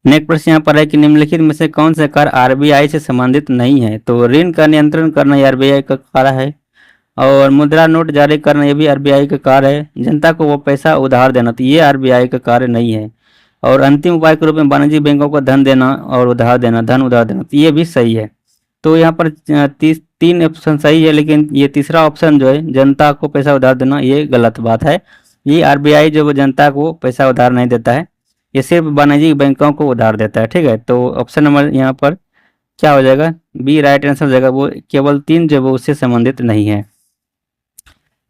नेक्स्ट प्रश्न यहाँ पर है कि निम्नलिखित में से कौन सा कार्य आरबीआई से संबंधित नहीं है। तो ऋण का नियंत्रण करना ये आरबीआई का कार्य है, और मुद्रा नोट जारी करना ये भी आरबीआई का कार्य है। जनता को वो पैसा उधार देना तो ये आरबीआई का कार्य नहीं है। और अंतिम उपाय के रूप में वाणिज्यिक बैंकों को धन देना और उधार देना, धन उधार देना, तो ये भी सही है। तो यहाँ पर 3 ऑप्शन सही है, लेकिन ये तीसरा ऑप्शन जो है जनता को पैसा उधार देना, ये गलत बात है। ये आरबीआई जो जनता को पैसा उधार नहीं देता है, ये सिर्फ वाणिज्यिक बैंकों को उधार देता है। ठीक है, तो ऑप्शन नंबर यहाँ पर क्या हो जाएगा, बी राइट आंसर हो जाएगा। वो केवल 3 जो वो उससे संबंधित नहीं है।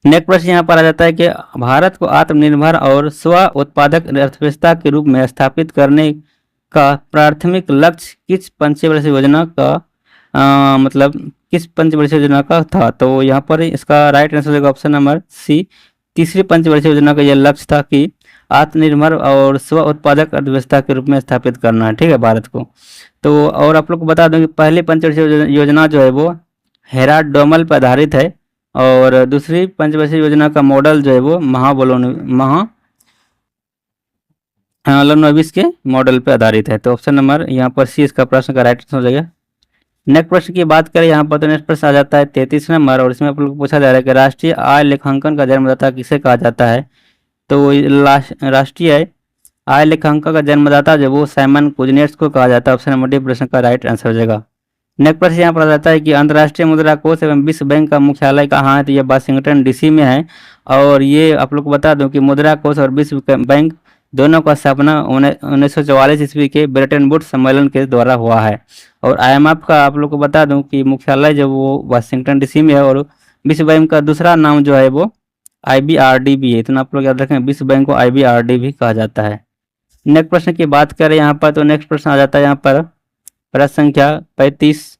नेक्स्ट प्रश्न यहाँ पर आ जाता है कि भारत को आत्मनिर्भर और स्व उत्पादक अर्थव्यवस्था के रूप में स्थापित करने का प्राथमिक लक्ष्य किस पंचवर्षीय योजना का मतलब किस पंचवर्षीय योजना का था। तो यहाँ पर इसका राइट आंसर होगा ऑप्शन नंबर सी। तीसरी पंचवर्षीय योजना का यह लक्ष्य था कि आत्मनिर्भर और स्व उत्पादक अर्थव्यवस्था के रूप में स्थापित करना है, ठीक है, भारत को। तो और आप लोग को बता दूं कि पहली पंचवर्षीय योजना जो है वो हेराल्ड डोमल पर आधारित है, और दूसरी पंचवर्षीय योजना का मॉडल जो है वो महालनोबिस के मॉडल पर आधारित है। तो ऑप्शन नंबर यहाँ पर सी इसका प्रश्न का राइट आंसर हो जाएगा। नेक्स्ट प्रश्न की बात करें यहाँ पर, तो नेक्स्ट प्रश्न आ जाता है 33 नंबर, और इसमें आप लोग को पूछा जा रहा है कि राष्ट्रीय आय लेखांकन का जन्मदाता किसे कहा जाता है। तो राष्ट्रीय आय लेखांकन का जन्मदाता जो वो साइमन कुजनेट्स को कहा जाता है। ऑप्शन नंबर डी प्रश्न का राइट आंसर हो जाएगा। नेक्स्ट प्रश्न यहाँ पर आ जाता है कि अंतर्राष्ट्रीय मुद्रा कोष एवं विश्व बैंक का मुख्यालय कहाँ है। तो ये वाशिंगटन डीसी में है, और ये आप लोग को बता दूं कि मुद्रा कोष और विश्व बैंक दोनों का स्थापना 1944 ईस्वी के ब्रेटन वुड्स सम्मेलन के द्वारा हुआ है। और आईएमएफ का आप लोग को बता दूं कि मुख्यालय जो वो वाशिंगटन डीसी में है, और विश्व बैंक का दूसरा नाम जो है वो आईबीआरडी भी है। इतना आप लोग याद रखें, विश्व बैंक को आईबीआरडी भी कहा जाता है। नेक्स्ट प्रश्न की बात करें यहाँ पर, तो नेक्स्ट प्रश्न आ जाता है यहाँ पर प्रश्न संख्या 35,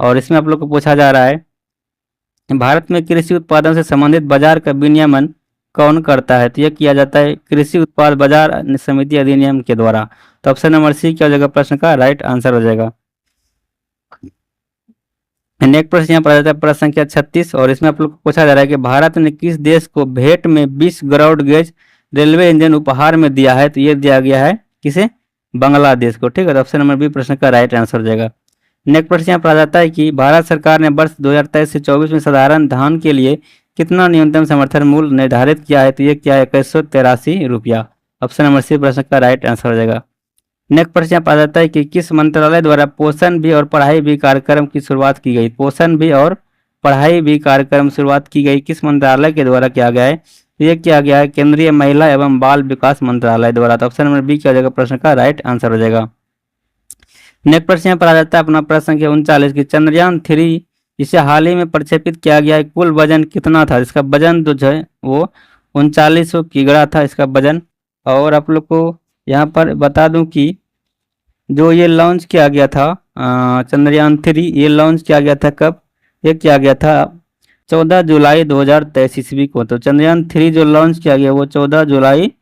और इसमें आप लोग को पूछा जा रहा है भारत में कृषि उत्पादन से संबंधित बाजार का विनियमन कौन करता है। तो यह किया जाता है कृषि उत्पाद बाजार समिति अधिनियम के द्वारा। तो ऑप्शन नंबर सी क्या हो जाएगा, प्रश्न का राइट आंसर हो जाएगा। नेक्स्ट प्रश्न यहाँ पर आ जाता है प्रश्न संख्या 36, और इसमें आप लोग को पूछा जा रहा है कि भारत ने किस देश को भेंट में 20 ग्राउंड गेज रेलवे इंजन उपहार में दिया है। तो ये दिया गया है किसे, बांग्लादेश को। ठीक है, तो ऑप्शन नंबर बी प्रश्न का राइट आंसर हो जाएगा। नेक्स्ट प्रश्न यहाँ पर आ जाता है कि भारत सरकार ने वर्ष 2023 से 24 में साधारण धान के लिए कितना न्यूनतम समर्थन मूल्य निर्धारित किया है। तो ये क्या है, 2183 रुपया। ऑप्शन नंबर सी प्रश्न का राइट आंसर हो जाएगा। नेक्स्ट प्रश्न यहाँ पर आ जाता है कि किस मंत्रालय द्वारा पोषण भी और पढ़ाई भी कार्यक्रम की शुरुआत की गई। पोषण भी और पढ़ाई भी कार्यक्रम शुरुआत की गई किस मंत्रालय के द्वारा किया गया है। ये किया गया है केंद्रीय महिला एवं बाल विकास मंत्रालय द्वारा। तो ऑप्शन नंबर बी क्या हो जाएगा, प्रश्न का राइट आंसर हो जाएगा। नेक्स्ट प्रश्न यहाँ पर आ जाता है अपना प्रश्न संख्या 39 की चंद्रयान-3 जिसे हाल ही में प्रक्षेपित किया गया है, कुल वजन कितना था। इसका वजन जो है वो 3900 किग्रा था इसका वजन। और आप लोग को यहाँ पर बता दूं कि जो ये लॉन्च किया गया था चंद्रयान-3, ये लॉन्च किया गया था कब, ये किया गया था 14 जुलाई 2023 ईस्वी को। तो चंद्रयान-3 जो लॉन्च किया गया वो 14 जुलाई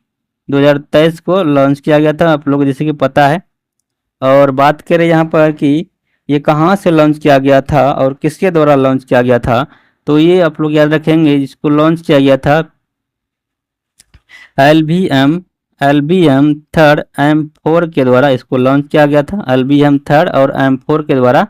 2023 को लॉन्च किया गया था, आप लोग जैसे कि पता है। और बात करें यहाँ पर कि ये कहाँ से लॉन्च किया गया था और किसके द्वारा लॉन्च किया गया था, तो ये आप लोग याद रखेंगे, इसको लॉन्च किया गया था LBM 3 M4 के द्वारा इसको लॉन्च किया गया था। LBM 3 और M4 के द्वारा,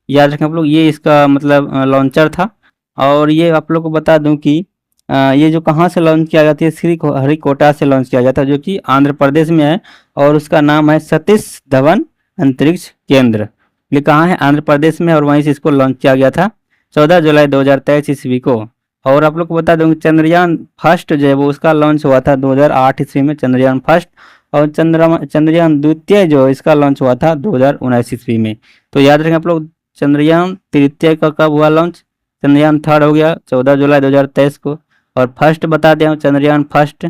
याद रखें आप लोग, ये इसका मतलब लॉन्चर था। और ये आप लोग को बता दूं कि ये जो कहाँ से लॉन्च किया गया था, श्रीहरिकोटा से लॉन्च किया गया था, जो कि आंध्र प्रदेश में है, और उसका नाम है सतीश धवन अंतरिक्ष केंद्र। ये कहाँ है, आंध्र प्रदेश में, और वहीं से इसको लॉन्च किया गया था 14 जुलाई 2023 ईस्वी को। और आप लोग को बता दूं कि चंद्रयान फर्स्ट जो है वो उसका लॉन्च हुआ था 2008 ईस्वी में, चंद्रयान फर्स्ट। और चंद्रयान द्वितीय जो इसका लॉन्च हुआ था 2019 ईस्वी में। तो याद रखें आप लोग, चंद्रयान तृतीय का कब हुआ लॉन्च, चंद्रयान थर्ड हो गया 14 जुलाई 2023 को। और फर्स्ट बता दें चंद्रयान फर्स्ट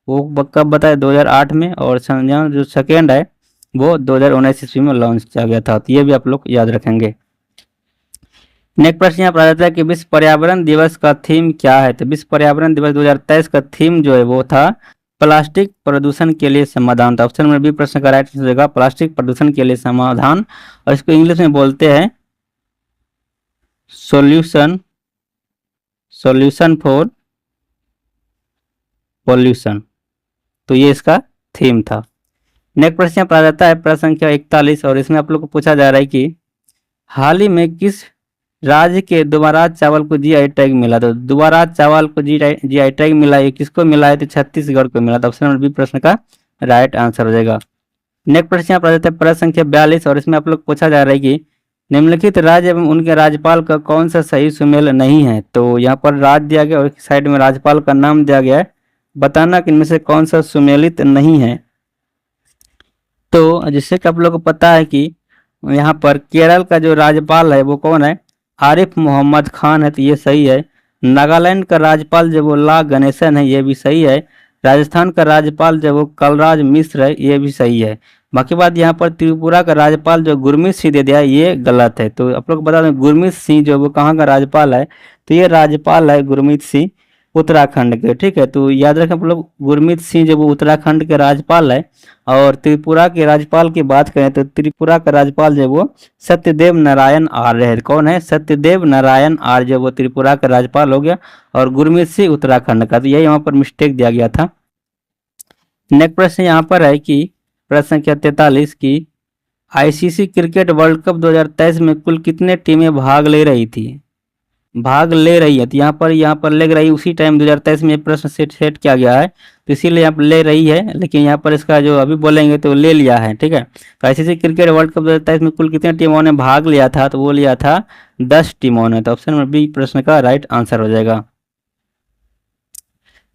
वो कब बताए 2008 में, और चंद्रयान जो सेकेंड है वो 2019 ईस्वी में लॉन्च किया गया था। तो ये भी आप लोग याद रखेंगे। नेक्स्ट प्रश्न यहाँ पर आ जाता है कि विश्व पर्यावरण दिवस का थीम क्या है। तो विश्व पर्यावरण दिवस 2023 का थीम जो है वो था प्लास्टिक प्रदूषण के लिए समाधान। तो ऑप्शन नंबर बी प्रश्न का राइट आंसर होगा प्लास्टिक प्रदूषण के लिए समाधान, और इसको इंग्लिश में बोलते हैं सॉल्यूशन फॉर पॉल्यूशन। तो ये इसका थीम था। नेक्स्ट प्रश्न पर आ जाता है प्रश्न संख्या 41 और इसमें आप लोग को पूछा जा रहा है कि हाल ही में किस राज्य के दुबाराज चावल को जीआई टैग मिला। तो दुबाराज चावल को जीआई टैग मिला, ये किसको मिला है? तो छत्तीसगढ़ को मिला। तो ऑप्शन नंबर बी प्रश्न का राइट आंसर हो जाएगा। नेक्स्ट प्रश्न पर आ जाता है प्रश्न संख्या 42 और इसमें आप लोग पूछा जा रहा है कि निम्नलिखित राज्य एवं उनके राज्यपाल का कौन सा सही सुमेल नहीं है। तो यहाँ पर राज्य दिया गया और एक साइड में राज्यपाल का नाम दिया गया है, बताना कि इनमें से कौन सा सुमेलित नहीं है। तो जिससे कि आप लोग को पता है कि यहाँ पर केरल का जो राज्यपाल है वो कौन है? आरिफ मोहम्मद खान है, तो ये सही है। नागालैंड का राज्यपाल जो वो ला गणेशन है, ये भी सही है। राजस्थान का राज्यपाल जो वो कलराज मिश्र है, ये भी सही है। बाकी बात यहाँ पर त्रिपुरा का राज्यपाल जो गुरमीत सिंह दे दिया है, ये गलत है। तो आप लोग बता दें गुरमीत सिंह जो वो कहाँ का राज्यपाल है? तो ये राज्यपाल है गुरमीत सिंह उत्तराखंड के, ठीक है। तो याद रखें आप लोग गुरमीत सिंह जो वो उत्तराखंड के राज्यपाल है। और त्रिपुरा के राज्यपाल की बात करें तो त्रिपुरा का राज्यपाल जो वो सत्यदेव नारायण आर्य है। कौन है? सत्यदेव नारायण आर्य जो वो त्रिपुरा का राज्यपाल हो गया और गुरमीत सिंह उत्तराखंड का। तो यही यहाँ पर मिस्टेक दिया गया था। नेक्स्ट प्रश्न यहाँ पर है कि प्रश्न संख्या 43 की आईसीसी क्रिकेट वर्ल्ड कप 2023 में कुल कितने टीमें भाग ले रही थी? भाग ले रही है, तो यहाँ पर ले रही उसी टाइम 2023 में प्रश्न सेट किया गया है, तो इसीलिए यहाँ पर ले रही है। लेकिन यहाँ पर इसका जो अभी बोलेंगे तो ले लिया है, ठीक है। तो आईसीसी क्रिकेट वर्ल्ड कप 2023 में कुल कितने टीमों ने भाग लिया था? तो वो लिया था 10 टीमों ने। तो ऑप्शन नंबर बी प्रश्न का राइट आंसर हो जाएगा।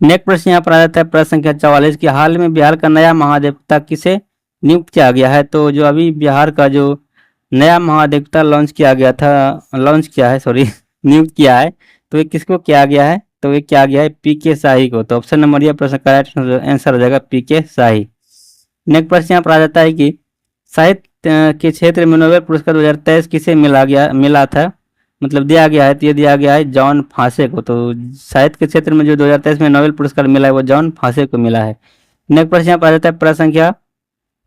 नेक्स्ट प्रश्न यहाँ पर आ जाता है प्रश्न संख्या 44 की हाल में बिहार का नया महाधिवक्ता किसे नियुक्त किया गया है? तो जो अभी बिहार का जो नया महाधिवक्ता लॉन्च किया है नियुक्त किया है, तो ये किसको किया गया है? तो ये किया गया है पीके शाही को। तो ऑप्शन नंबर ये प्रश्न का राइट आंसर हो जाएगा पीके शाही। नेक्स्ट प्रश्न यहाँ पर आ जाता है कि साहित्य के क्षेत्र में नोबेल पुरस्कार 2023 किसे मिला था, मतलब दिया गया है? तो ये दिया गया है जॉन फांसे को। तो साहित्य के क्षेत्र में जो 2023 में नोबेल पुरस्कार मिला है वो जॉन फांसे को मिला है। नेक्स्ट प्रश्न यहाँ पर आ जाता है प्रश्न संख्या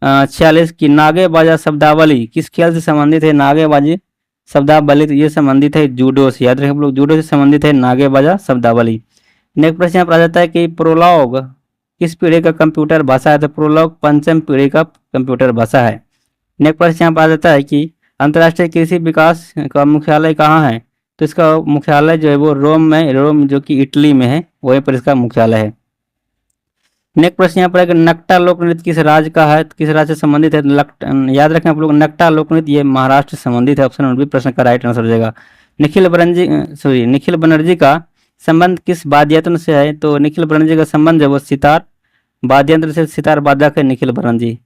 46 की नागे बाजा शब्दावली किस खेल से संबंधित है? नागेबाजी शब्दावली, तो ये संबंधित है जूडो से। याद रखें हम लोग जूडो से संबंधित है नागेबाजा शब्दावली। नेक्स्ट प्रश्न यहाँ पर आ जाता है कि प्रोलॉग किस पीढ़ी का कंप्यूटर भाषा है? तो प्रोलॉग पंचम पीढ़ी का कंप्यूटर भाषा है। नेक्स्ट प्रश्न यहाँ पर आ जाता है कि अंतर्राष्ट्रीय कृषि विकास का मुख्यालय कहाँ है? तो इसका मुख्यालय जो है वो रोम में, रोम जो कि इटली में है, वहीं पर इसका मुख्यालय है। नेक्स्ट प्रश्न यहाँ पर है कि नकटा लोक नृत्य किस राज्य का है? किस राज्य से संबंधित है? याद रखें आप लोग नकटा लोक नृत्य ये महाराष्ट्र से संबंधित है। ऑप्शन नंबर बी प्रश्न का राइट आंसर हो जाएगा। निखिल बनर्जी का संबंध किस वाद्य यंत्र से है? तो निखिल बनर्जी का संबंध है वो सितार वाद्य यंत्र से, सितार वादक है निखिल बनर्जी।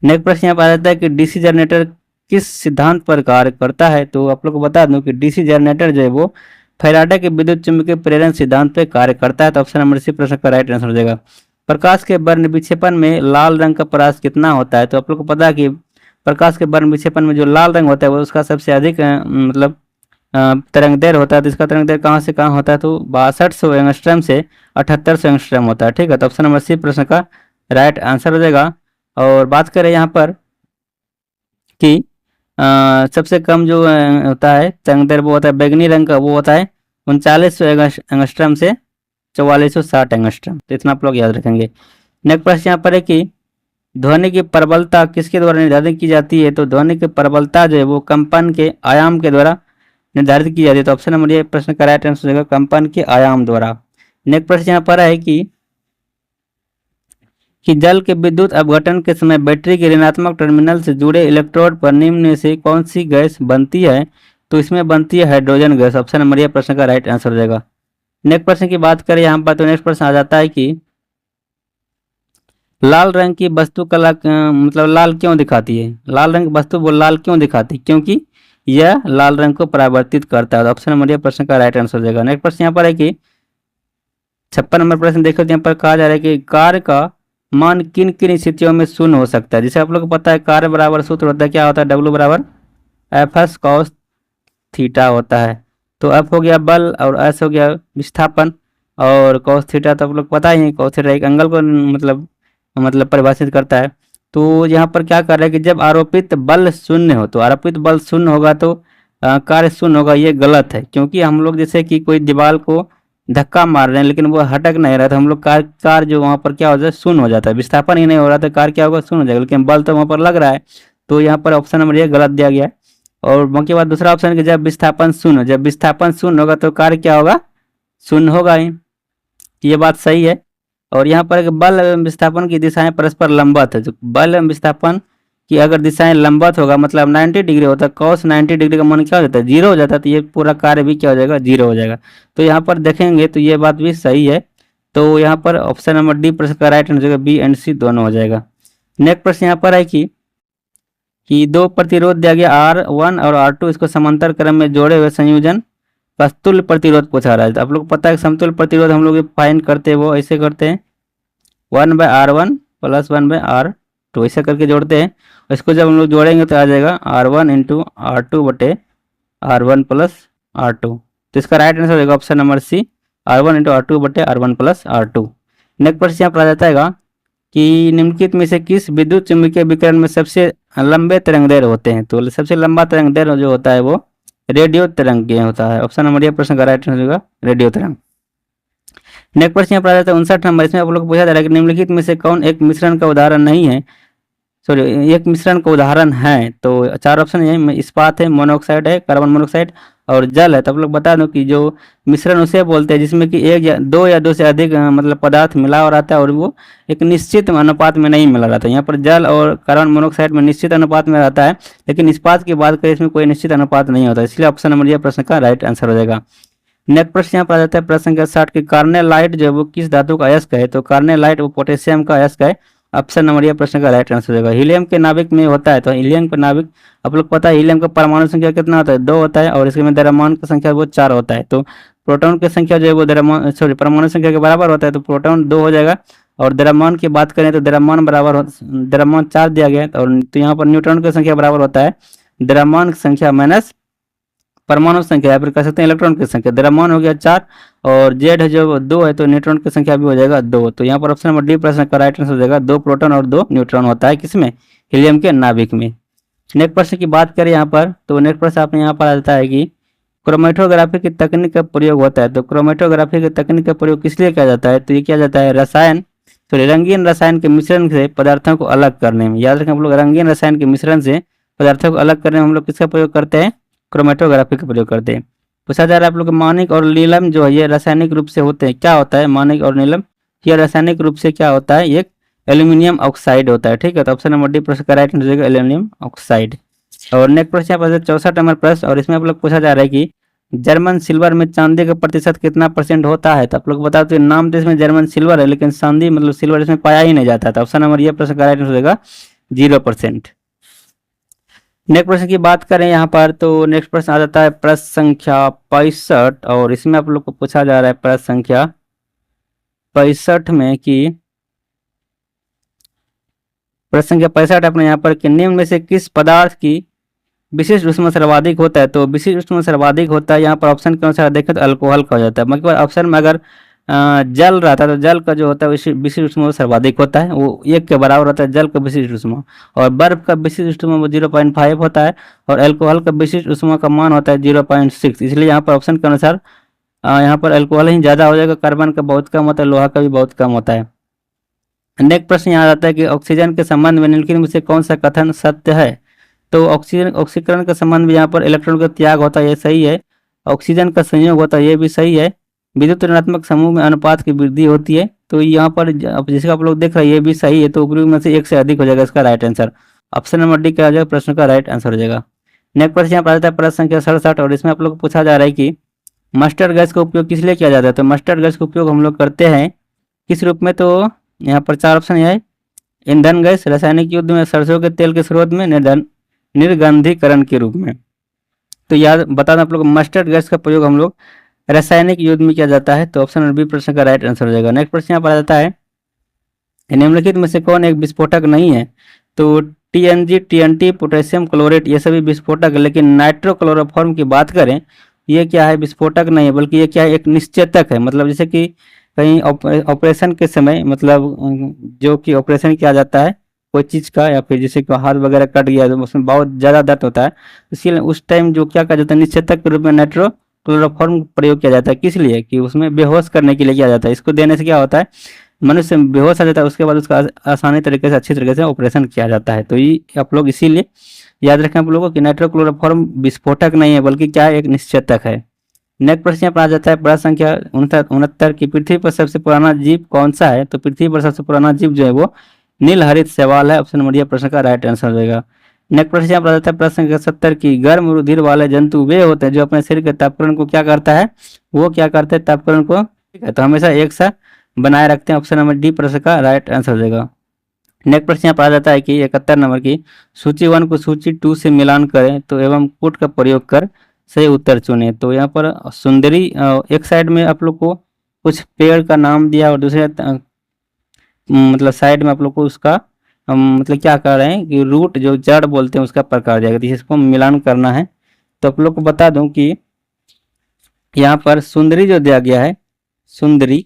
नेक्स्ट प्रश्न यहाँ पर आ जाता है कि डीसी जनरेटर किस सिद्धांत पर कार्य करता है? तो आप लोग को बता दूं कि डीसी जनरेटर जो है वो फैराडे के विद्युत चुम्बकीय प्रेरण सिद्धांत पर कार्य करता है। तो ऑप्शन नंबर सी प्रश्न का राइट आंसर हो जाएगा। प्रकाश के वर्ण विक्षेपण में लाल रंग का परास कितना होता है? तो आप लोग को पता है कि प्रकाश के वर्ण विक्षेपण में जो लाल रंग होता है वो उसका सबसे अधिक मतलब तरंग दैर्घ्य होता है। तो इसका तरंग दैर्घ्य कहाँ से कहाँ होता है? तो 6200 एंगस्ट्रम से 7800 एंगस्ट्रम होता है, ठीक है। तो ऑप्शन नंबर सी प्रश्न का राइट आंसर हो जाएगा। और बात करें यहाँ पर कि सबसे कम जो होता है तरंग दैर्घ्य वो होता है बैगनी रंग का, वो होता है 3900 एंगस्ट्रम से 4460 एंगस्ट्रम। तो इतना आप लोग याद रखेंगे। नेक्स्ट प्रश्न यहाँ पर है कि ध्वनि की प्रबलता किसके द्वारा निर्धारित की जाती है? तो ध्वनि की प्रबलता जो है वो कंपन के आयाम के द्वारा निर्धारित की जाती है। तो ऑप्शन नंबर ये प्रश्न का राइट आंसर हो जाएगा कंपन के आयाम द्वारा। नेक्स्ट प्रश्न यहाँ पर है कि जल के विद्युत अपघटन के समय बैटरी के ऋणात्मक टर्मिनल से जुड़े इलेक्ट्रोड पर निम्न में से कौन सी गैस बनती है? तो इसमें बनती है हाइड्रोजन गैस। ऑप्शन नंबर ये प्रश्न का राइट आंसर हो जाएगा। नेक्स्ट प्रश्न की बात करें यहाँ पर, तो नेक्स्ट प्रश्न आ जाता है कि लाल रंग की वस्तु कला मतलब लाल क्यों दिखाती है? लाल रंग की वस्तु वो लाल क्यों दिखाती है? क्योंकि यह लाल रंग को परावर्तित करता है। तो ऑप्शन नंबर ये प्रश्न का राइट आंसर हो जाएगा। नेक्स्ट प्रश्न यहाँ पर है कि 56 नंबर प्रश्न देखो, यहाँ पर कहा जा रहा है कि कार्य का मान किन किन स्थितियों में शून्य हो सकता है? जैसे आप लोग को पता है कार्य बराबर सूत्र होता है, क्या होता है? W बराबर एफ कॉस थीटा होता है। तो एफ हो गया बल और एस हो गया विस्थापन और कॉस थीटा तो आप लोग पता ही है, कॉस थीटा एक एंगल को मतलब परिभाषित करता है। तो यहाँ पर क्या कर रहा है कि जब आरोपित बल शून्य हो, तो आरोपित बल शून्य होगा तो कार्य शून्य होगा, ये गलत है। क्योंकि हम लोग जैसे कि कोई दीवार को धक्का मार रहे हैं लेकिन वो हटक नहीं रहा, तो हम लोग कार जो वहाँ पर क्या हो जाता है, शून्य हो जाता है। विस्थापन ही नहीं हो रहा तो कार क्या होगा, शून्य हो जाएगा, लेकिन बल तो वहाँ पर लग रहा है। तो यहाँ पर ऑप्शन नंबर ये गलत दिया गया है। और बाकी बात दूसरा ऑप्शन है कि जब विस्थापन शून्य होगा तो कार्य क्या होगा, शून्य होगा ही। ये बात सही है। और यहाँ पर एक बल एवं विस्थापन की दिशाएं परस्पर लंबवत है। जो बल एवं विस्थापन की अगर दिशाएं लंबवत होगा मतलब 90 डिग्री होता है, cos 90 डिग्री का मान क्या हो जाता है, 0 हो जाता है, तो ये पूरा कार्य भी क्या हो जाएगा, 0 हो जाएगा। तो यहाँ पर देखेंगे तो ये बात भी सही है। तो यहाँ पर ऑप्शन नंबर डी प्रश्न का राइट आंसर हो जाएगा, बी एंड सी दोनों हो जाएगा। नेक्स्ट प्रश्न यहाँ पर है कि दो प्रतिरोध दिया गया R1 और R2, इसको समांतर क्रम में जोड़े हुए संयोजन का तुल्य प्रतिरोध पूछा रहा है। तो आप लोग को पता है कि समतुल्य प्रतिरोध हम लोग फाइंड करते हैं वो ऐसे करते हैं, 1/R1 प्लस 1/R2 ऐसे करके जोड़ते हैं। इसको जब हम लोग जोड़ेंगे तो आ जाएगा R1 इंटू R2 बटे R1 प्लस R2। तो इसका राइट आंसर हो जाएगा ऑप्शन नंबर सी, R1 इंटू R2 बटे R1 प्लस R2। नेक्स्ट प्रश्न यहाँ पर आ जाता है कि निम्नलिखित में से किस विद्युत चुम्बकीय विकिरण में सबसे लंबे तरंगदैर्घ्य होते हैं। तो सबसे लंबा तरंगदैर्घ्य जो होता है वो रेडियो तरंग होता है। ऑप्शन नंबर ये प्रश्न का राइट आंसर होगा रेडियो तरंग। नेक्स्ट प्रश्न यहाँ पर आ जाता है 59 नंबर। इसमें आप लोग को पूछा जा रहा है कि निम्नलिखित में से कौन एक मिश्रण का उदाहरण नहीं है, सॉरी एक मिश्रण का उदाहरण है। तो चार ऑप्शन है, इस्पात है, मोनोऑक्साइड है, कार्बन मोनोऑक्साइड और जल है। तो आप लोग बता दो कि जो मिश्रण उसे बोलते हैं जिसमें कि एक या दो से अधिक मतलब पदार्थ मिला हो रहता है और वो एक निश्चित अनुपात में नहीं मिला रहता है। यहाँ पर जल और कार्बन मोनोऑक्साइड में निश्चित अनुपात में रहता है, लेकिन इस्पात की बात करें इसमें कोई निश्चित अनुपात नहीं होता, इसलिए ऑप्शन नंबर ये प्रश्न का राइट आंसर हो जाएगा। नेक्स्ट प्रश्न यहाँ पर आ जाता है प्रश्न संख्या 60 की कार्नेलाइट जो वो किस धातु का अयस्क है। तो कार्नेलाइट वो पोटेशियम का अयस्क है। ऑप्शन नंबर ये प्रश्न का राइट आंसर हो जाएगा। हीलियम के नाभिक में होता है, तो हीलियम का नाभिक आप लोग पता है हीलियम का परमाणु संख्या कितना होता है, 2 होता है और इसके में द्रव्यमान की संख्या वो 4 होता है। तो प्रोटॉन की संख्या जो है वो द्रव्यमान सॉरी परमाणु संख्या के बराबर होता है, तो प्रोटॉन 2 हो जाएगा। और द्रव्यमान की बात करें तो द्रव्यमान बराबर द्रव्यमान 4 दिया गया है, और तो यहाँ पर न्यूट्रॉन की संख्या बराबर होता है द्रव्यमान की संख्या माइनस परमाणु संख्या, या फिर कह सकते हैं इलेक्ट्रॉन की संख्या। द्रव्यमान हो गया 4 और जेड है जो 2 है, तो न्यूट्रॉन की संख्या भी हो जाएगा 2। तो यहाँ पर ऑप्शन नंबर डी प्रश्न का राइट आंसर हो जाएगा, 2 प्रोटॉन और 2 न्यूट्रॉन होता है किसमें, हीलियम के नाभिक में। नेक्स्ट प्रश्न की बात करें यहाँ पर, तो नेक्स्ट प्रश्न आपने यहाँ पर आता है कि क्रोमेटोग्राफी की तकनीक का प्रयोग होता है। तो क्रोमेटोग्राफी की तकनीक का प्रयोग किस लिए किया जाता है। तो ये किया जाता है रसायन तो रंगीन रसायन के मिश्रण से पदार्थों को अलग करने में। याद रखें हम लोग, रंगीन रसायन के मिश्रण से पदार्थों को अलग करने में हम लोग किसका प्रयोग करते हैं, क्रोमेटोग्राफी का प्रयोग करते हैं। पूछा जा रहा है आप लोग मानिक और नीलम जो है ये रासायनिक रूप से होते हैं, क्या होता है मानिक और नीलम, ये रासायनिक रूप से क्या होता है, एक एल्यूमिनियम ऑक्साइड होता है। ठीक है, तो ऑप्शन नंबर डी प्रश्न का राइट आंसर हो जाएगा एल्यूमिनियम ऑक्साइड। और नेक्स्ट प्रश्न यहाँ पर 64 नंबर प्रश्न, और इसमें आप लोग पूछा जा रहा है कि जर्मन सिल्वर में चांदी का प्रतिशत कितना % होता है। तो आप लोग बता दो, नाम तो इसमें जर्मन सिल्वर है लेकिन चांदी मतलब सिल्वर इसमें पाया ही नहीं जाता था। ऑप्शन नंबर ये प्रश्न का राइट आंसर हो जाएगा 0%। नेक्स्ट प्रश्न की बात करें यहाँ पर, तो नेक्स्ट प्रश्न आ जाता है प्रश्न संख्या 65, और इसमें आप लोग को पूछा जा रहा है प्रश्न संख्या 65 में कि प्रश्न संख्या 65 अपने यहाँ पर कि निम्न में से किस पदार्थ की विशिष्ट ऊष्मा सर्वाधिक होता है। तो विशिष्ट ऊष्मा सर्वाधिक होता है यहाँ पर ऑप्शन के अनुसार देखें तो अल्कोहल का हो जाता है। मतलब ऑप्शन में अगर जल रहता है तो जल का जो होता है विशिष्ट ऊष्मा सर्वाधिक होता है, वो 1 के बराबर होता है जल का विशिष्ट ऊष्मा। और बर्फ का विशिष्ट ऊष्मा वो 0.5 होता है, और अल्कोहल का विशिष्ट ऊष्मा का मान होता है 0.6। इसलिए यहाँ पर ऑप्शन के अनुसार यहाँ पर अल्कोहल ही ज़्यादा हो जाएगा, कार्बन का बहुत कम होता है, लोहा का भी बहुत कम होता है। नेक्स्ट प्रश्न यहाँ आता है कि ऑक्सीजन के संबंध में निम्नलिखित में से कौन सा कथन सत्य है। तो ऑक्सीकरण के संबंध में यहाँ पर इलेक्ट्रॉन का त्याग होता है, ये सही है। ऑक्सीजन का संयोग होता है, ये भी सही है। विद्युत ऋणात्मक समूह में अनुपात की वृद्धि होती है, तो यहाँ पर जिसका आप लोग देख रहे हैं ये भी सही है। तो ऊपरी में से 1 से अधिक हो जाएगा इसका right answer. Option number D क्या हो जाएगा प्रश्न का राइट आंसर हो जाएगा। नेक्स्ट प्रश्न यहाँ पर आता है प्रश्न संख्या 67, और इसमें आप लोग को पूछा जा रहा है कि मस्टर्ड गैस का उपयोग किस लिए किया जाता है। तो मस्टर्ड गैस का उपयोग हम लोग करते हैं किस रूप में, तो यहाँ पर 4 ऑप्शन है, ईंधन गैस, रासायनिक युद्ध में, सरसों के तेल के स्रोत में, निर्गंधीकरण के रूप में। तो याद बता दें आप लोग, मस्टर्ड गैस का प्रयोग हम लोग रासायनिक युद्ध में किया जाता है। तो ऑप्शन बी प्रश्न का राइट आंसर हो जाएगा। नेक्स्ट प्रश्न यहाँ पर आ जाता है निम्नलिखित में से कौन एक विस्फोटक नहीं है। तो TNG, TNT, पोटेशियम क्लोरेट ये सभी विस्फोटक है, लेकिन नाइट्रोक्लोरोफॉर्म की बात करें ये क्या है, विस्फोटक नहीं है, बल्कि ये क्या है, एक निश्चेतक है। मतलब जैसे कि कहीं ऑपरेशन के समय मतलब जो कि ऑपरेशन किया जाता है कोई चीज़ का, या फिर जैसे कि हाथ वगैरह कट गया तो उसमें बहुत ज़्यादा दर्द होता है, इसीलिए उस टाइम जो क्या कहा जाता है निश्चेतक के रूप में क्लोरोफॉर्म प्रयोग किया जाता है। किस लिए? कि उसमें बेहोश करने के लिए किया जाता है। इसको देने से क्या होता है, मनुष्य बेहोश आ जाता है, उसके बाद उसका आसानी तरीके से अच्छी तरीके से ऑपरेशन किया जाता है। तो ये आप लोग इसीलिए याद रखें आप लोगों को कि नाइट्रोक्लोरोफॉर्म विस्फोटक नहीं है, बल्कि क्या है, एक निश्चेतक है। नेक्स्ट प्रश्न यहाँ पर आ जाता है प्रश्न संख्या 69 की पृथ्वी पर सबसे पुराना जीव कौन सा है? तो पृथ्वी पर सबसे पुराना जीव जो है वो नीलहरित शैवाल है। ऑप्शन नंबर ये प्रश्न का राइट आंसर होगा। नेक्स्ट प्रश्न यहाँ पर आ जाता है प्रश्न संख्या 70 की गर्म रुधिर वाले जंतु वे होते हैं जो अपने शरीर के तापक्रम को क्या करता है, वो क्या करते हैं, तापक्रम को, ठीक है, तो हमेशा एक सा बनाए रखते हैं। ऑप्शन नंबर डी प्रश्न का राइट आंसर हो जाएगा। नेक्स्ट प्रश्न यहाँ पर आ जाता है कि 71 नंबर की सूची 1 को सूची 2 से मिलान करें तो एवं पुट का प्रयोग कर सही उत्तर चुने। तो यहाँ पर सुंदरी, एक साइड में आप लोग को कुछ पेड़ का नाम दिया और दूसरे मतलब साइड में आप लोग को उसका मतलब क्या कर रहे हैं कि रूट जो जड़ बोलते हैं उसका प्रकार दिया गया, इसको मिलान करना है। तो आप लोग को बता दूं कि यहाँ पर सुंदरी जो दिया गया है, सुंदरी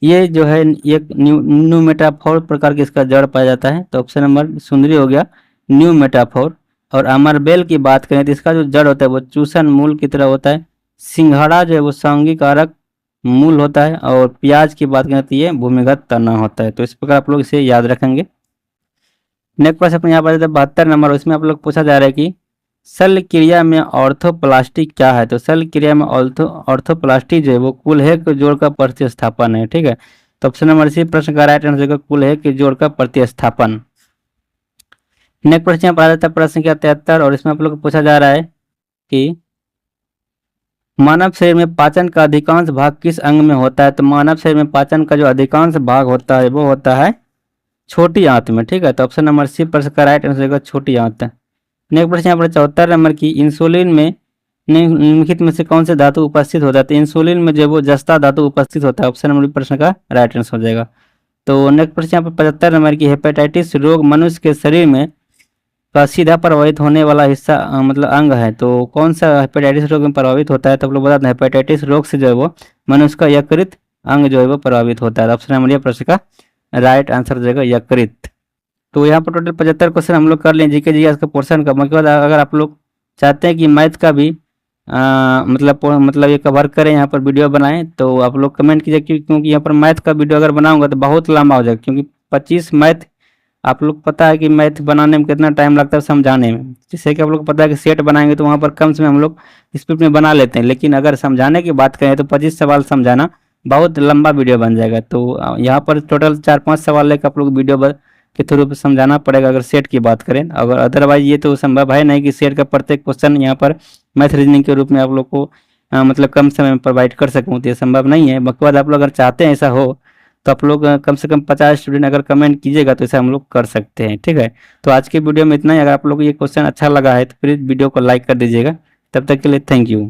ये जो है एक न्यू मेटाफोर प्रकार के इसका जड़ पाया जाता है। तो ऑप्शन नंबर सुंदरी हो गया न्यू मेटाफोर। और अमरबेल की बात करें तो इसका जो जड़ होता है वो चूसन मूल की तरह होता है। सिंघाड़ा जो है वो सांगिकारक मूल होता है। और प्याज की बात करें तो ये भूमिगत तना होता है। तो इस प्रकार आप लोग इसे याद रखेंगे। नेक्स्ट प्रश्न अपने यहाँ पर 72 नंबर, उसमें आप लोग पूछा जा रहा है कि शल्य क्रिया में ऑर्थोप्लास्टी क्या है? तो शल्य क्रिया में ऑर्थोप्लास्टी जो है वो कुल्हे के जोड़ का प्रतिस्थापन है, ठीक है। तो ऑप्शन नंबर सी प्रश्न का राइट आंसर होगा कुल्हे के जोड़ का प्रतिस्थापन। नेक्स्ट प्रश्न यहाँ पर आ जाता है प्रश्न संख्या 73 और इसमें आप लोग को पूछा जा रहा है कि मानव शरीर में पाचन का अधिकांश भाग किस अंग में होता है? तो मानव शरीर में पाचन का जो अधिकांश भाग होता है वो होता है छोटी आंत में, ठीक है। तो ऑप्शन नंबर सी प्रश्न का राइट आंसर होगा छोटी आंत। नेक्स्ट प्रश्न यहाँ पर 74 नंबर की इंसुलिन में निम्नलिखित में से कौन से धातु उपस्थित होता है? तो इंसुलिन में जो वो जस्ता धातु उपस्थित होता है। ऑप्शन नंबर प्रश्न का राइट आंसर हो जाएगा। तो नेक्स्ट प्रश्न यहाँ पर 75 नंबर की हेपेटाइटिस रोग मनुष्य के शरीर में का सीधा प्रभावित होने वाला हिस्सा मतलब अंग है। तो कौन सा हेपेटाइटिस रोग में प्रभावित होता है? तो आप लोग बता दें हेपेटाइटिस रोग से जो है वो मनुष्य का यकृत अंग जो है वो प्रभावित होता है। ऑप्शन नंबर ये प्रश्न का राइट आंसर हो जाएगा यकृत। तो यहाँ पर टोटल 75 क्वेश्चन हम लोग कर लें जीके जी का पोर्शन का। मतलब अगर आप लोग चाहते हैं कि मैथ का भी मतलब ये कवर करें, यहाँ पर वीडियो बनाएं, तो आप लोग कमेंट कीजिए क्योंकि यहाँ पर मैथ का वीडियो अगर बनाऊंगा तो बहुत लंबा हो जाएगा। क्योंकि 25 मैथ, आप लोग पता है कि मैथ बनाने में कितना टाइम लगता है समझाने में। जैसे कि आप लोग पता है कि सेट बनाएंगे तो वहाँ पर कम समय हम लोग स्पीड में बना लेते हैं, लेकिन अगर समझाने की बात करें तो 25 सवाल समझाना बहुत लंबा वीडियो बन जाएगा। तो यहाँ पर टोटल 4-5 सवाल लेकर आप लोग वीडियो के थ्रू समझाना पड़ेगा अगर सेट की बात करें। अगर अदरवाइज ये तो संभव है नहीं कि सेट का प्रत्येक क्वेश्चन यहाँ पर मैथ रीजनिंग के रूप में आप लोग को मतलब कम समय में प्रोवाइड कर सकूँ, तो ये संभव नहीं है। बाकी बात आप लोग अगर चाहते हैं ऐसा हो तो आप लोग कम से कम 50 स्टूडेंट अगर कमेंट कीजिएगा तो ऐसा हम लोग कर सकते हैं, ठीक है। तो आज के वीडियो में इतना ही। अगर आप लोग को ये क्वेश्चन अच्छा लगा है तो प्लीज़ वीडियो को लाइक कर दीजिएगा। तब तक के लिए थैंक यू।